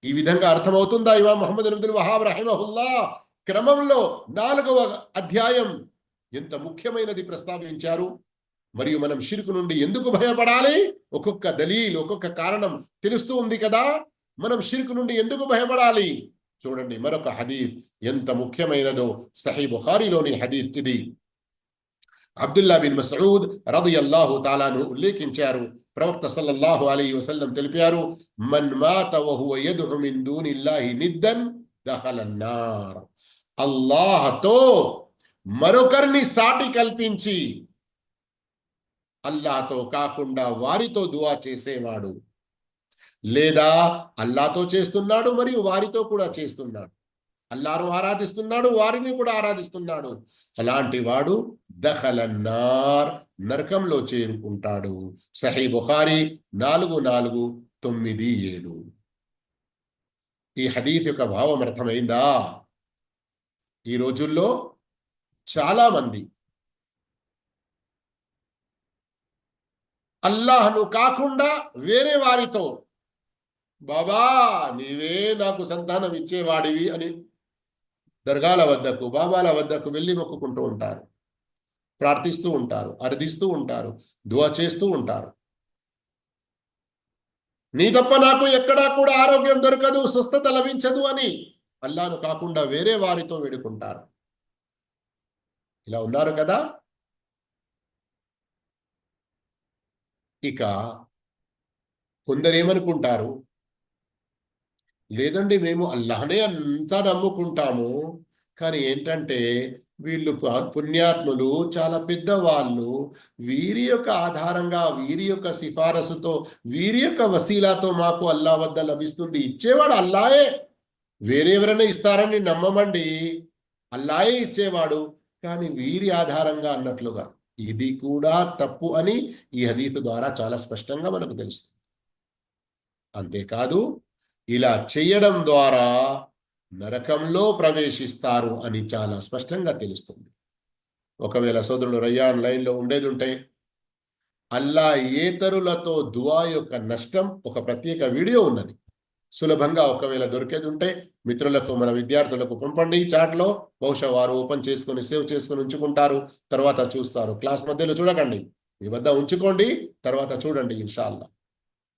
ఈ విధంగా అర్థమవుతుందా? ఇమాం ముహమ్మద్ ఇబ్న్ అబ్దుల్ వహాబ్ రహిమహుల్లా క్రమంలో 4వ అధ్యాయం ఎంత ముఖ్యమైనది ప్రస్తావించారు. మరియు మనం షిర్క్ నుండి ఎందుకు భయపడాలి, ఒక్కొక్క దలీల్, ఒక్కొక్క కారణం తెలుస్తూ ఉంది కదా. మనం షిర్క్ నుండి ఎందుకు భయపడాలి చూడండి. మరొక హదీత్ ఎంత ముఖ్యమైనదో సహీహ్ బుఖారీలోని హదీత్ ఇది. అబ్దుల్లా బిన్ మస్ఊద్ రదియల్లాహు తాలాను ఉల్లేఖించారు. ప్రవక్త సల్లల్లాహు అలైహి వసల్లం తెలిపారు, మన్ మాత వహువ యద్ఉ మిన్ దూనిల్లాహి నిద్దన్ దఖలన్ నార్. అల్లాహ్తో మరొకరిని సాటి కల్పించి, అల్లాహ్తో కాకుండా వారితో దువా చేసేవాడు, లేదా అల్లాహ్తో చేస్తున్నాడు మరియు వారితో కూడా చేస్తున్నాడు, అల్లాహ్ను ఆరాధిస్తున్నాడు, వారిని కూడా ఆరాధిస్తున్నాడు, అలాంటి వాడు దఖలన్నార్, నరకంలో చేరుకుంటాడు. సహీహ్ బుఖారీ 4497. ఈ హదీత్ యొక్క భావం అర్థమైందా? ఈ రోజుల్లో చాలా మంది అల్లాహ్ను కాకుండా వేరే వారితో, బాబా నీవే నాకు సంతానం ఇచ్చేవాడివి అని దర్గాల వద్దకు, బాబాల వద్దకు వెళ్ళి మొక్కుకుంటూ ఉంటారు, ప్రార్థిస్తూ ఉంటారు, అర్థిస్తూ ఉంటారు, దువా చేస్తూ ఉంటారు. నీ తప్ప నాకు ఎక్కడా కూడా ఆరోగ్యం దొరకదు, స్వస్థత లభించదు అని అల్లాహ్ను కాకుండా వేరే వారితో వేడుకుంటారు. ఇలా ఉన్నారు కదా. ఇక కొందరేమనుకుంటారు, లేదండి మేము అల్లాహనే అంతా నమ్ముకుంటాము, కానీ ఏంటంటే వీళ్ళు పుణ్యాత్ములు, చాలా పెద్దవాళ్ళు, వీరి యొక్క ఆధారంగా, వీరి యొక్క సిఫారసుతో, వీరి యొక్క వసీలాతో మాకు అల్లా వద్ద లభిస్తుంది, ఇచ్చేవాడు అల్లాయే, వేరెవరైనా ఇస్తారని నమ్మమండి, అల్లాయే ఇచ్చేవాడు, కానీ వీరి ఆధారంగా అన్నట్లుగా. ఇది కూడా తప్పు అని ఈ హదీత్ ద్వారా చాలా స్పష్టంగా మనకు తెలుస్తుంది. అంతేకాదు, ఇలా చేయడం ద్వారా నరకంలో ప్రవేశిస్తారు అని చాలా స్పష్టంగా తెలుస్తుంది. ఒకవేళ సోదరుడు రయ్యాన్ లైన్లో ఉండేది ఉంటే, అల్లా ఏతరులతో దువా యొక్క నష్టం ఒక ప్రత్యేక వీడియో ఉన్నది, సులభంగా ఒకవేళ దొరికేది ఉంటే మిత్రులకు, మన విద్యార్థులకు పంపండి చాట్లో, బహుశా వారు ఓపెన్ చేసుకుని సేవ్ చేసుకుని ఉంచుకుంటారు, తర్వాత చూస్తారు. క్లాస్ మధ్యలో చూడకండి, మీ వద్ద ఉంచుకోండి, తర్వాత చూడండి. ఇన్షాల్లా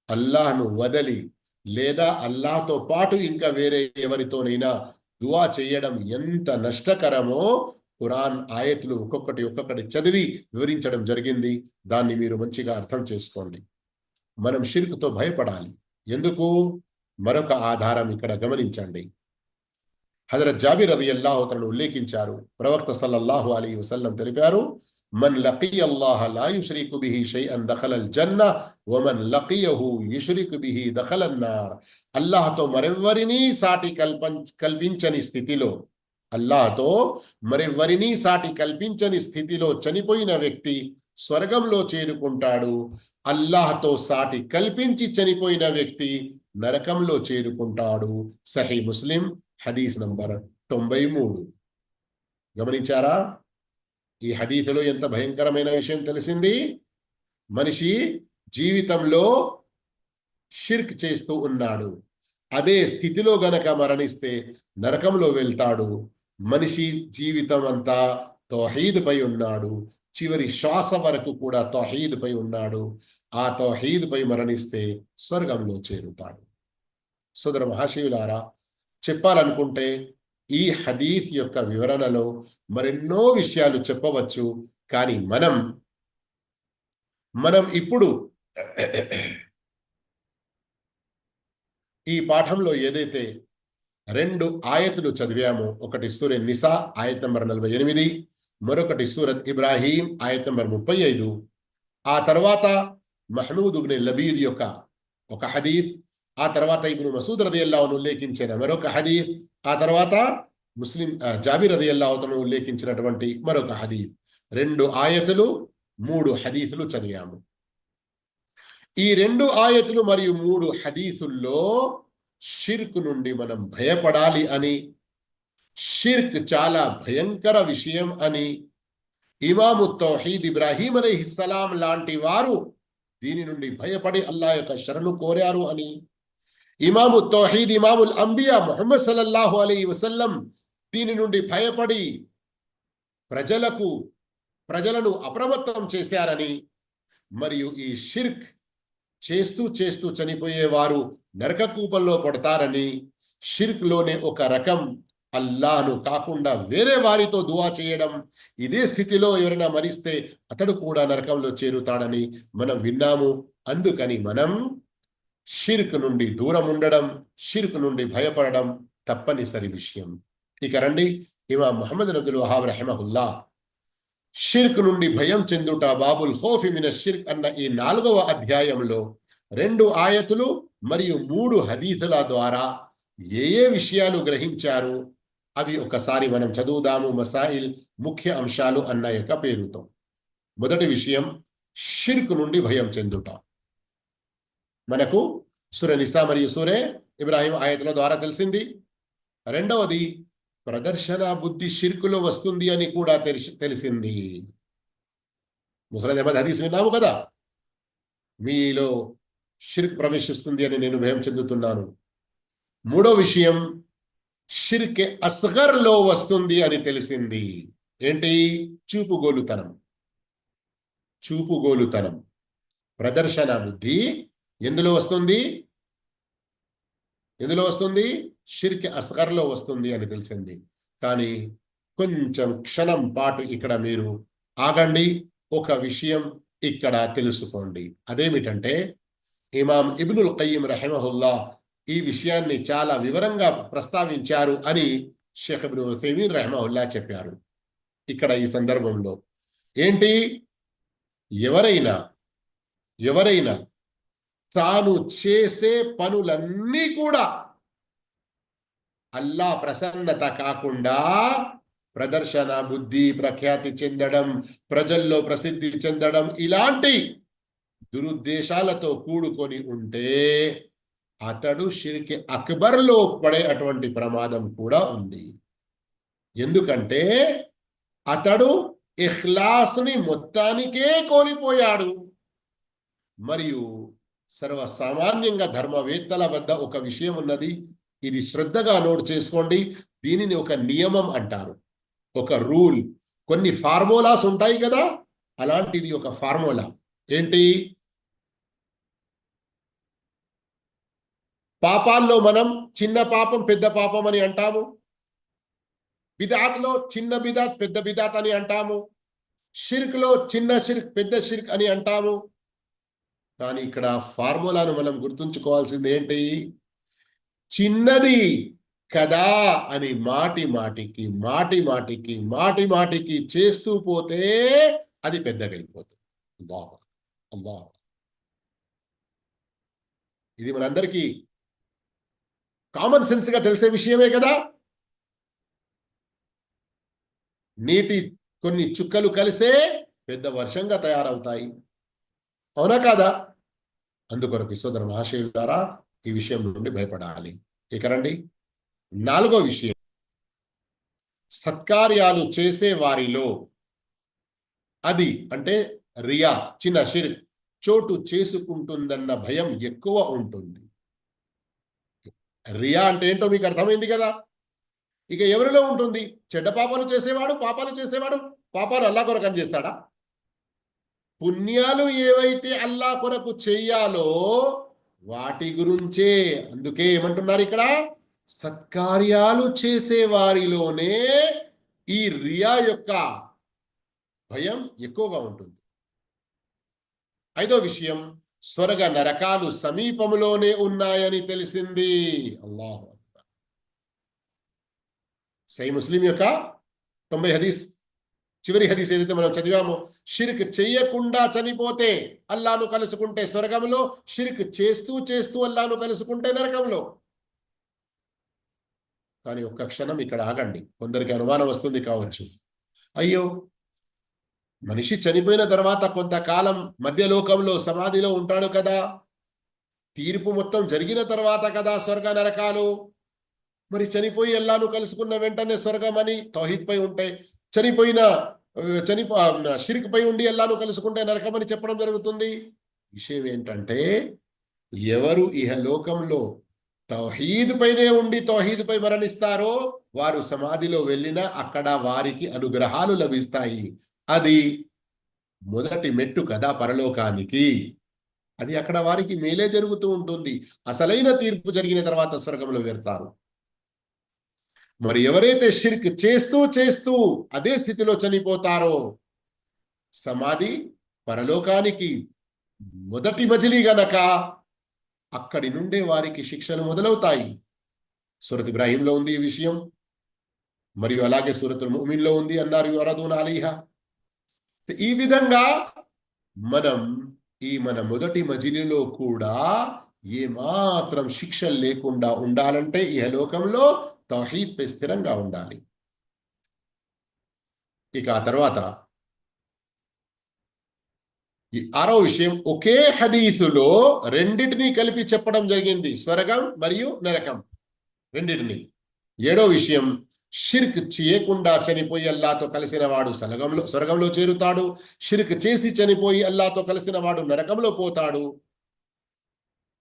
అల్లాహ్ను వదలి లేదా అల్లాహ్తో పాటు ఇంకా వేరే ఎవరితోనైనా దువా చేయడం ఎంత నష్టకరమో ఖురాన్ ఆయతులు ఒక్కొక్కటి చదివి వివరించడం జరిగింది. దాన్ని మీరు మంచిగా అర్థం చేసుకోండి. మనం షిర్క్తో భయపడాలి. ఎందుకు? మరొక ఆధారం ఇక్కడ గమనించండి. హజరత్ జాబిర్ రలియల్లాహు తఆలా ఉల్లేఖించారు, ప్రవక్త సల్లల్లాహు అలైహి వసల్లం తెలిపారు, మన్ లకియల్లాహ లా యుష్రికు బిహి షైఅన్ దఖలల్ జన్న వ మన్ లకియహు యుష్రికు బిహి దఖలన్ నార్. అల్లాహ్తో మరెవ్వరినీ సాటి కల్పించని స్థితిలో, అల్లాహ్తో మరెవ్వరినీ సాటి కల్పించని స్థితిలో చనిపోయిన వ్యక్తి స్వర్గంలో చేరుకుంటాడు. అల్లాహ్తో సాటి కల్పించి చనిపోయిన వ్యక్తి నరకంలో చేరుకుంటాడు. సహీ ముస్లిం హదీస్ నంబర్ 93. గమనించారా? ఈ హదీసులో ఎంత భయంకరమైన విషయం తెలిసింది. మనిషి జీవితంలో షిర్క్ చేస్తూ ఉన్నాడు, అదే స్థితిలో గనక మరణిస్తే నరకంలో వెళ్తాడు. మనిషి జీవితం అంతా తౌహీద్ పై ఉన్నాడు, చివరి శ్వాస వరకు కూడా తౌహీద్ పై ఉన్నాడు. ఆ తౌహీద్ పై మరణిస్తే స్వర్గంలో చేరుతాడు. సోదర మహాశయులారా, చెప్పాలనుకుంటే ఈ హదీఫ్ యొక్క వివరణలో మరెన్నో విషయాలు చెప్పవచ్చు. కానీ మనం ఇప్పుడు ఈ పాఠంలో ఏదైతే 2 ఆయతులు చదివామో, ఒకటి సూర నిసా ఆయత్ నంబర్ 48, మరొకటి సూరత్ ఇబ్రాహీం ఆయత్ నంబర్ 35, ఆ తర్వాత మహమూద్ ఇబ్న్ లబీద్ యొక్క ఒక హదీఫ్, ఆ తర్వాత ఇబ్ను మసూద్ రదియల్లాహు అన్హు ఉల్లేఖించిన మరొక హదీఫ్, ఆ తర్వాత జాబిర్ రదియల్లాహు అన్హు ఉల్లేఖించినటువంటి మరొక హదీఫ్, 2 ఆయతులు 3 హదీఫులు చదివాము. ఈ 2 ఆయతులు మరియు 3 హదీసుల్లో షిర్క్ నుండి మనం భయపడాలి అని, షిర్క్ చాలా భయంకర విషయం అని, ఇమాము తౌహీద్ ఇబ్రాహీం అలైహిస్సలాం లాంటి వారు దీని నుండి భయపడి అల్లాహ్ యొక్క శరణు కోరారు అని, ఇమాము తౌహీద్ ఇమాముల్ అంబియా ముహమ్మద్ సల్లల్లాహు అలైహి వసల్లం దీని నుండి భయపడి ప్రజలను అప్రమత్తం చేశారని, మరియు ఈ షిర్క్ చేస్తూ చేస్తూ చనిపోయేవారు నరక కూపంలో పడతారని, షిర్క్ లోనే ఒక రకం అల్లాహ్ను కాకుండా వేరే వారితో దువా చేయడం, ఇదే స్థితిలో ఎవరైనా మరిస్తే అతడు కూడా నరకంలో చేరుతాడని మనం విన్నాము. అందుకని మనం షిర్క్ నుండి దూరం ఉండడం, షిర్క్ నుండి భయపడడం తప్పనిసరి విషయం. ఇక రండి, ఇమాం ముహమ్మద్ అబ్దుల్ వహాబ్ రహిమహుల్లా షిర్క్ నుండి భయం చెందుట, బాబుల్ ఖౌఫి మినష్ షిర్క్ అన్న ఈ 4వ అధ్యాయంలో 2 ఆయతులు మరియు 3 హదీసుల ద్వారా ఏ విషయాలు గ్రహించారు అవి ఒకసారి మనం చదువుదాము. మసాయిల్, ముఖ్య అంశాలు అన్న యొక్క పేరుతో. మొదటి విషయం, షిర్క్ నుండి భయం చెందుట. మనకు సూర నిసా మరియు సూరే ఇబ్రాహీం ఆయతుల ద్వారా తెలిసింది. రెండవది, ప్రదర్శన బుద్ధి షిర్కులో వస్తుంది అని కూడా తెలిసింది. ముస్లిం అహ్మద్ హదీస్ విన్నాము కదా, మీలో షిర్క్ ప్రవేశిస్తుంది అని నేను భయం చెందుతున్నాను. మూడో విషయం, షిర్క్ అస్గర్లో వస్తుంది అని తెలిసింది. ఏంటి? చూపుగోలుతనం, ప్రదర్శన బుద్ధి ఎందులో వస్తుంది? షిర్క్ అస్గర్లో వస్తుంది అని తెలిసింది. కానీ కొంచెం క్షణం పాటు ఇక్కడ మీరు ఆగండి, ఒక విషయం ఇక్కడ తెలుసుకోండి. అదేమిటంటే, ఇమాం ఇబ్నుల్ ఖయ్యిమ్ రహిమహుల్లా ఈ విషయాన్ని చాలా వివరంగా ప్రస్తావించారు అని షేఖ్ ఇబ్ను ఉథైమీన్ రహిమహుల్లా చెప్పారు. ఇక్కడ ఈ సందర్భంలో ఏంటి, ఎవరైనా తాను చేసే పనులన్నీ కూడా అల్లా ప్రసన్నత కాకుండా ప్రదర్శన బుద్ధి, ప్రఖ్యాతి చెందడం, ప్రజల్లో ప్రసిద్ధి చెందడం, ఇలాంటి దురుద్దేశాలతో కూడుకొని ఉంటే అతడు షిర్క్ అక్బర్లో పడే అటువంటి ప్రమాదం కూడా ఉంది. ఎందుకంటే అతడు ఇఖ్లాస్ని మొత్తానికే కోల్పోయాడు. మరియు సర్వసామాన్యంగా ధర్మవేత్తల వద్ద ఒక విషయం ఉన్నది, ఇది శ్రద్ధగా నోట్ చేసుకోండి. దీనిని ఒక నియమం అంటారు, ఒక రూల్. కొన్ని ఫార్ములాస్ ఉంటాయి కదా, అలాంటిది ఒక ఫార్ములా. ఏంటి? పాపాల్లో మనం చిన్న పాపం పెద్ద పాపం అని అంటాము, బిదాత్లో చిన్న బిదాత్ పెద్ద బిదాత్ అని అంటాము, షిర్క్లో చిన్న షిర్క్ పెద్ద షిర్క్ అని అంటాము. కానీ ఇక్కడ ఫార్ములాను మనం గుర్తుంచుకోవాల్సింది ఏంటి? చిన్నది కదా అని మాటి మాటికి చేస్తూ పోతే అది పెద్దగైపోతుంది. అల్లాహ్, ఇది మనందరికీ కామన్ సెన్స్ గా తెలిసే విషయమే కదా. నీటి కొన్ని చుక్కలు కలిసే పెద్ద వర్షంగా తయారవుతాయి. అవునా కాదా? అందుకొరకు సోదర మహాశయులారా, ఈ విషయం నుండి భయపడాలి. ఇక రండి, 4వ విషయం, సత్కార్యాలు చేసే వారిలో అది అంటే రియా, చిన్న షిర్క్ చోటు చేసుకుంటుందన్న భయం ఎక్కువ ఉంటుంది. రియా అంటే ఏంటో మీకు అర్థమైంది కదా. ఇక ఎవరిలో ఉంటుంది? చెడ్డ పాపాలు చేసేవాడు పాపాలు అల్లా కొరకని చేస్తాడా? పుణ్యాలు ఏవైతే అల్లా కొరకు చెయ్యాలో వాటి గురించే. అందుకే ఏమంటున్నారు ఇక్కడ, సత్కార్యాలు చేసే వారిలోనే ఈ రియా యొక్క భయం ఎక్కువగా ఉంటుంది. 5వ విషయం, స్వర్గ నరకాలు సమీపంలోనే ఉన్నాయని తెలిసింది. అల్లాహు అక్బర్. సహీ ముస్లిం యొక్క 90 హదీస్, చివరి హదీస్ ఏదైతే మనం చదివామో, షిర్క్ చెయ్యకుండా చనిపోతే అల్లాను కలుసుకుంటే స్వర్గంలో, షిర్క్ చేస్తూ చేస్తూ అల్లాను కలుసుకుంటే నరకంలో. కానీ ఒక్క క్షణం ఇక్కడ ఆగండి. కొందరికి అనుమానం వస్తుంది కావచ్చు, అయ్యో మనిషి చనిపోయిన తర్వాత కొంతకాలం మధ్యలోకంలో సమాధిలో ఉంటాడు కదా, తీర్పు మొత్తం జరిగిన తర్వాత కదా స్వర్గ నరకాలు, మరి చనిపోయి అల్లాను కలుసుకున్న వెంటనే స్వర్గం అని తౌహీద్ పై ఉంటే, షిర్క్ పై ఉండి అల్లాను కలుసుకుంటే నరకం అని చెప్పడం జరుగుతుంది. విషయం ఏంటంటే, ఎవరు ఇహలోకంలో తౌహీద్ పైనే ఉండి తౌహీద్ పై మరణిస్తారో వారు సమాధిలో వెళ్ళినా అక్కడ వారికి అనుగ్రహాలు లభిస్తాయి. అది మొదటి మెట్టు కదా పరలోకానికి. అది అక్కడ వారికి మేలే జరుగుతూ ఉంటుంది. అసలైన తీర్పు జరిగిన తర్వాత స్వర్గంలో వెళ్తారు. మరి ఎవరైతే షిర్క్ చేస్తూ చేస్తూ అదే స్థితిలో చనిపోతారో, సమాధి పరలోకానికి మొదటి మజిలీ గనక అక్కడి నుండే వారికి శిక్షలు మొదలవుతాయి. సూరత్ ఇబ్రాహీంలో ఉంది ఈ విషయం, మరియు అలాగే సూరతుల్ ముమిన్లో ఉంది, అన్నారు యురదూన అలైహా. ఈ విధంగా మన మొదటి మజిలీలో కూడా ఏమాత్రం శిక్షలు లేకుండా ఉండాలంటే ఇహలోకంలో తౌహీద్ పై స్థిరంగా ఉండాలి. ఇక ఆ తర్వాత ఈ 6వ విషయం, ఒకే హదీసులో రెండిటిని కలిపి చెప్పడం జరిగింది, స్వర్గం మరియు నరకం రెండిటిని. 7వ విషయం, షిర్క్ చేయకుండా చనిపోయి అల్లాతో కలిసిన వాడు స్వర్గంలో చేరుతాడు. షిర్క్ చేసి చనిపోయి అల్లాతో కలిసిన వాడు నరకంలో పోతాడు.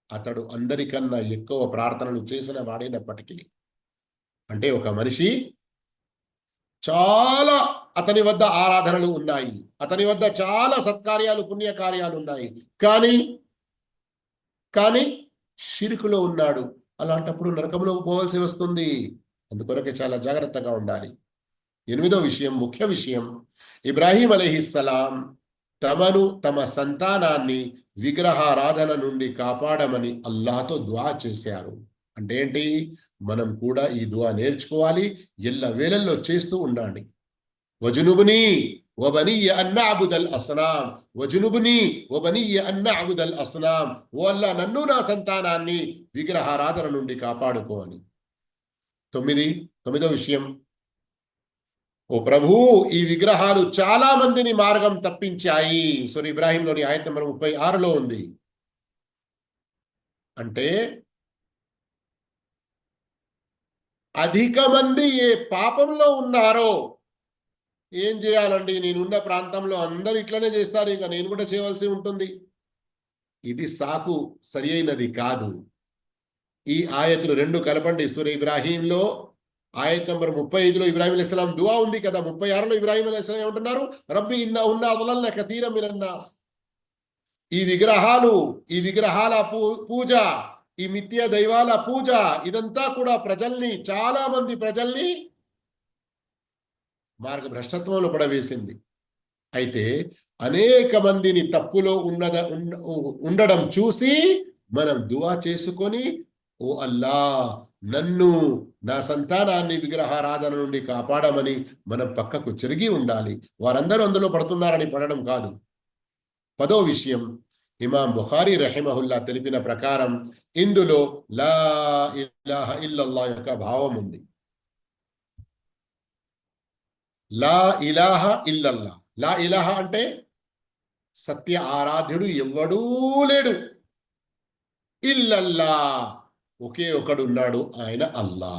అతడు అందరికన్నా ఎక్కువ ప్రార్థనలు చేసిన వాడైనప్పటికీ, అంటే ఒక మనిషి చాలా, అతని వద్ద ఆరాధనలు ఉన్నాయి, అతని వద్ద చాలా సత్కార్యాలు పుణ్యకార్యాలు ఉన్నాయి, కానీ షిర్కులో ఉన్నాడు. అలాంటప్పుడు నరకంలో పోవాల్సి వస్తుంది. అందుకొరకే చాలా జాగ్రత్తగా ఉండాలి. 8వ విషయం, ముఖ్య విషయం, ఇబ్రాహీం అలైహిస్సలాం తమ సంతానాన్ని విగ్రహారాధన నుండి కాపాడమని అల్లాహతో దుఆ చేశారు. అంటే ఏంటి? మనం కూడా ఈ దుఆ నేర్చుకోవాలి, ఎల్ల వేళల్లో చేస్తూ ఉండాలి. వజునుబుని వబనియ్య అన్ నఅబుదల్ అస్నాం, వజునుబుని వబనియ్య అన్ నఅబుదల్ అస్నాం, ఓ అల్లా నన్ను నా సంతానాన్ని విగ్రహారాధన నుండి కాపాడుకోవాలి. 9వ విషయం, ఓ ప్రభు, ఈ విగ్రహాలు చాలా మందిని మార్గం తప్పించాయి. సూర ఇబ్రాహీంలోని ఆయత్ నంబర్ 36లో ఉంది. అంటే అధిక మంది ఏ పాపంలో ఉన్నారో, ఏం చేయాలండి, నేనున్న ప్రాంతంలో అందరూ ఇట్లనే చేస్తారు, ఇక నేను కూడా చేయవలసి ఉంటుంది. ఇది సాకు సరి అయినది కాదు. ఈ ఆయతులు 2 కలపండి. సూర ఇబ్రాహీంలో ఆయత్ నంబర్ 35లో ఇబ్రాహీం అలైహిస్సలాం దుఆ ఉంది కదా, 36లో ఇబ్రాహీం అలైహిస్సలాం ఏమంటున్నారు? రబ్బీ ఇన్నహున్న అضللن కతీర మినన్ నాస్. ఈ విగ్రహాల పూజ, ఈ మిథ్య దైవాల పూజ, ఇదంతా కూడా చాలా మంది ప్రజల్ని మార్గభ్రష్టత్వంలో పడవేసింది. అయితే అనేక మందిని తప్పులో ఉండడం చూసి మనం దుఆ చేసుకొని, ఓ అల్లా, నన్ను నా సంతానాన్ని విగ్రహారాధన నుండి కాపాడమని మనం పక్కకు చెరిగి ఉండాలి. వారందరూ అందులో పడుతున్నారని పడడం కాదు. 10వ విషయం, ఇమాం బుఖారీ రహిమహుల్లా తెలిపిన ప్రకారం ఇందులో లా ఇలాహ ఇల్లల్లాహ్ యొక్క భావం ఉంది. లా ఇలాహ ఇల్లల్లాహ్ లా ఇలాహ అంటే సత్య ఆరాధ్యుడు ఎవ్వడూ లేడు, ఇల్లల్లా ఒకే ఒకడు ఉన్నాడు, ఆయన అల్లా.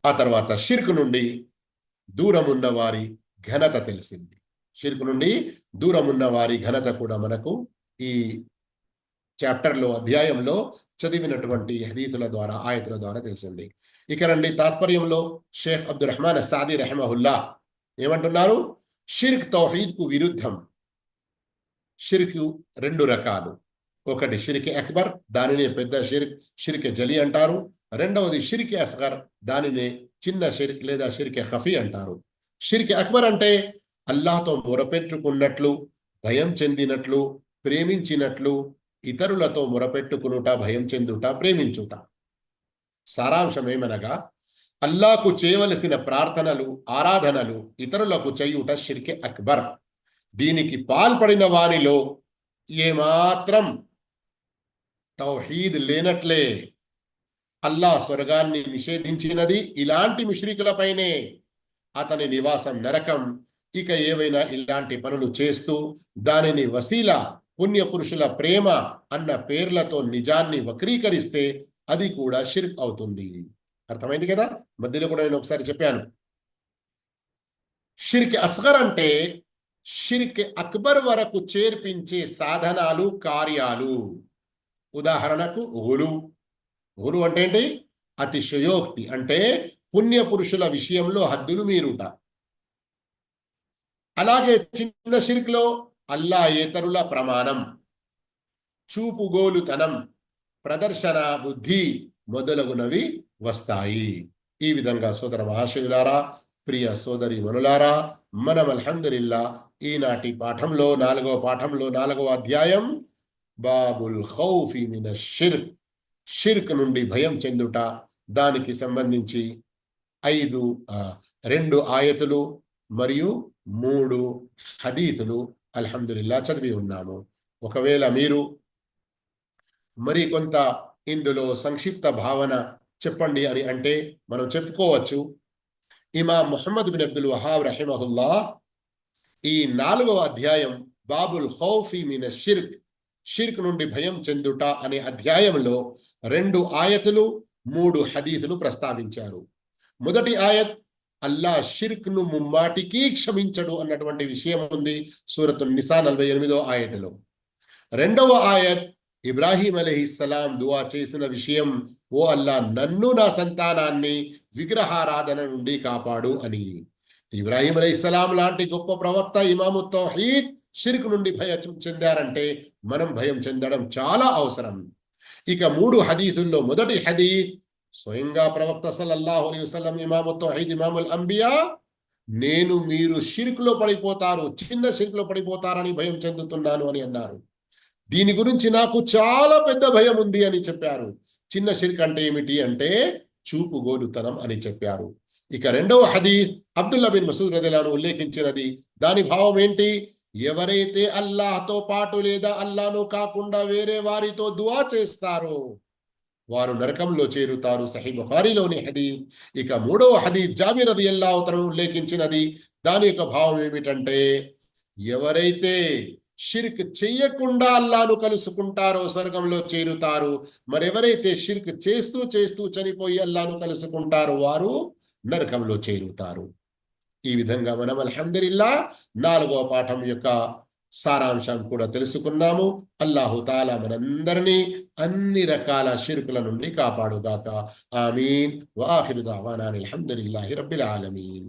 ఆ తర్వాత షిర్క్ నుండి దూరం ఉన్న వారి ఘనత తెలిసింది. షిర్క్ నుండి దూరం ఉన్న వారి ఘనత కూడా మనకు ఈ చాప్టర్లో, అధ్యాయంలో చదివినటువంటి హదీతుల ద్వారా, ఆయతుల ద్వారా తెలిసింది. ఇక రండి తాత్పర్యంలో షేఖ్ అబ్దుల్ రహమాన్ అస్సాదీ రహిమహుల్లా ఏమంటున్నారు? షిర్క్ తౌహీద్కు విరుద్ధం. షిర్క్ రెండు రకాలు. ఒకటి షిర్క్ అక్బర్, దానినే పెద్ద షిర్క్, షిర్క్ జలి అంటారు. రెండవది షిర్క్ అస్గర్, దానినే చిన్న షిర్క్ లేదా షిర్క్ ఖఫీ అంటారు. షిర్క్ అక్బర్ అంటే అల్లాహ్తో మొరపెట్టుకున్నట్లు, భయం చెందినట్లు, ప్రేమించినట్లు, ఇతరులతో మొరపెట్టుకునుట, భయం చెందుట, ప్రేమించుట. సారాంశం ఏమనగా అల్లాహకు చేయవలసిన ప్రార్థనలు, ఆరాధనలు ఇతరులకు చేయుట షిర్క్ అక్బర్. దీనికి పాల్పడిన వారిలో ఏమాత్రం తౌహీద్ లేనట్లే. అల్లాహ్ స్వర్గాన్ని నిషేధించినది ఇలాంటి ముష్రికులపైనే. అతని నివాసం నరకం. ఇక ఏవైనా ఇలాంటి పనులు చేస్తూ దానిని వసీలా, పుణ్యపురుషుల ప్రేమ అన్న పేర్లతో నిజాన్ని వక్రీకరిస్తే అది కూడా షిర్క్ అవుతుంది. అర్థమైంది కదా? మధ్యలో కూడా నేను ఒకసారి చెప్పాను. షిర్క్ అస్గర్ అంటే షిర్క్ అక్బర్ వరకు చేర్పించే సాధనాలు, కార్యాలు. ఉదాహరణకు గులు అంటే ఏంటి? అతిశయోక్తి, అంటే పుణ్యపురుషుల విషయంలో హద్దులు మీరుట. అలాగే చిన్న షిర్క్లో అల్లాయేతరుల ప్రమాణం, చూపుగోలుతనం, ప్రదర్శన బుద్ధి మొదలగునవి వస్తాయి. ఈ విధంగా సోదర మహాశయులారా, ప్రియ సోదరి మనులారా, మనం అల్హమ్దులిల్లా ఈనాటి పాఠంలో, 4వ పాఠంలో 4వ అధ్యాయం బాబుల్ ఖౌఫి మినష్ షిర్క్, షిర్క్ నుండి భయం చెందుట, దానికి సంబంధించి 2 ఆయతులు మరియు 3 హదీతులు అల్హమ్దులిల్లా చదివి ఉన్నాము. ఒకవేళ మీరు మరి కొంత ఇందులో సంక్షిప్త భావన చెప్పండి అని అంటే మనం చెప్పుకోవచ్చు. ఇమాం ముహమ్మద్ బిన్ అబ్దుల్ వహాబ్ రహిమహుల్లా ఈ 4వ అధ్యాయం బాబుల్ ఖౌఫి మినష్ షిర్క్, షిర్క్ నుండి భయం చెందుట అనే అధ్యాయంలో 2 ఆయతులు 3 హదీతులు ప్రస్తావించారు. మొదటి ఆయత్ అల్లా షిర్క్ ను ముమ్మాటికి క్షమించడు అన్నటువంటి విషయం ఉంది సూరతున్ నిసా 48వ ఆయతులో. రెండవ ఆయత్ ఇబ్రాహీం అలైహిస్సలాం దువా చేసిన విషయం, ఓ అల్లా నన్ను, నా సంతానాన్ని విగ్రహారాధన నుండి కాపాడు అని. ఇబ్రాహీం అలైహిస్సలాం లాంటి గొప్ప ప్రవక్త, ఇమాము తౌహీద్, షిర్క్ నుండి భయం చెందారంటే మనం భయం చెందడం చాలా అవసరం. ఇక 3 హదీసుల్లో మొదటి హదీస్ స్వయంగా ప్రవక్త సల్లల్లాహు అలైహి వసల్లం, ఇమాము తౌహీద్, ఇమాముల్ అంబియా, మీరు షిర్క్ లో పడిపోతారు, చిన్న షిర్క్ లో పడిపోతారని భయం చెందుతున్నాను అని అన్నారు. దీని గురించి నాకు చాలా పెద్ద భయం ఉంది అని చెప్పారు. చిన్న షిర్క్ అంటే ఏమిటి అంటే చూపుగోలుతనం అని చెప్పారు. ఇక రెండవ హదీస్ అబ్దుల్లా బిన్ మసూద్ రదియల్లాహు అన్హు ఉల్లేఖించినది. దాని భావం ఏంటి? ఎవరైతే అల్లాహ్తో పాటు లేదా అల్లాహ్ను కాకుండా వేరే వారితో దువా చేస్తారో వారు నరకంలో చేరుతారు. సహీహ్ బుఖారీలోని హదీస్. ఇక 3వ హదీస్ జాబిర్ రదియల్లాహు తఆలా ఉల్లేఖించినది. దాని యొక్క భావం ఏమిటంటే ఎవరైతే షిర్క్ చెయ్యకుండా అల్లాహ్ను కలుసుకుంటారో స్వర్గంలో చేరుతారు. మరెవరైతే షిర్క్ చేస్తూ చేస్తూ చనిపోయి అల్లాహ్ను కలుసుకుంటారో వారు నరకంలో చేరుతారు. ఈ విధంగా మనం అల్హమ్దులిల్లా 4వ పాఠం యొక్క సారాంశం కూడా తెలుసుకున్నాము. అల్లాహు తాలా మనందరినీ అన్ని రకాల షిర్కుల నుండి కాపాడుగాక. ఆమీన్. వఆఖిరు దఅవానా అల్హమ్దులిల్లాహి రబ్బిల్ ఆలమీన్.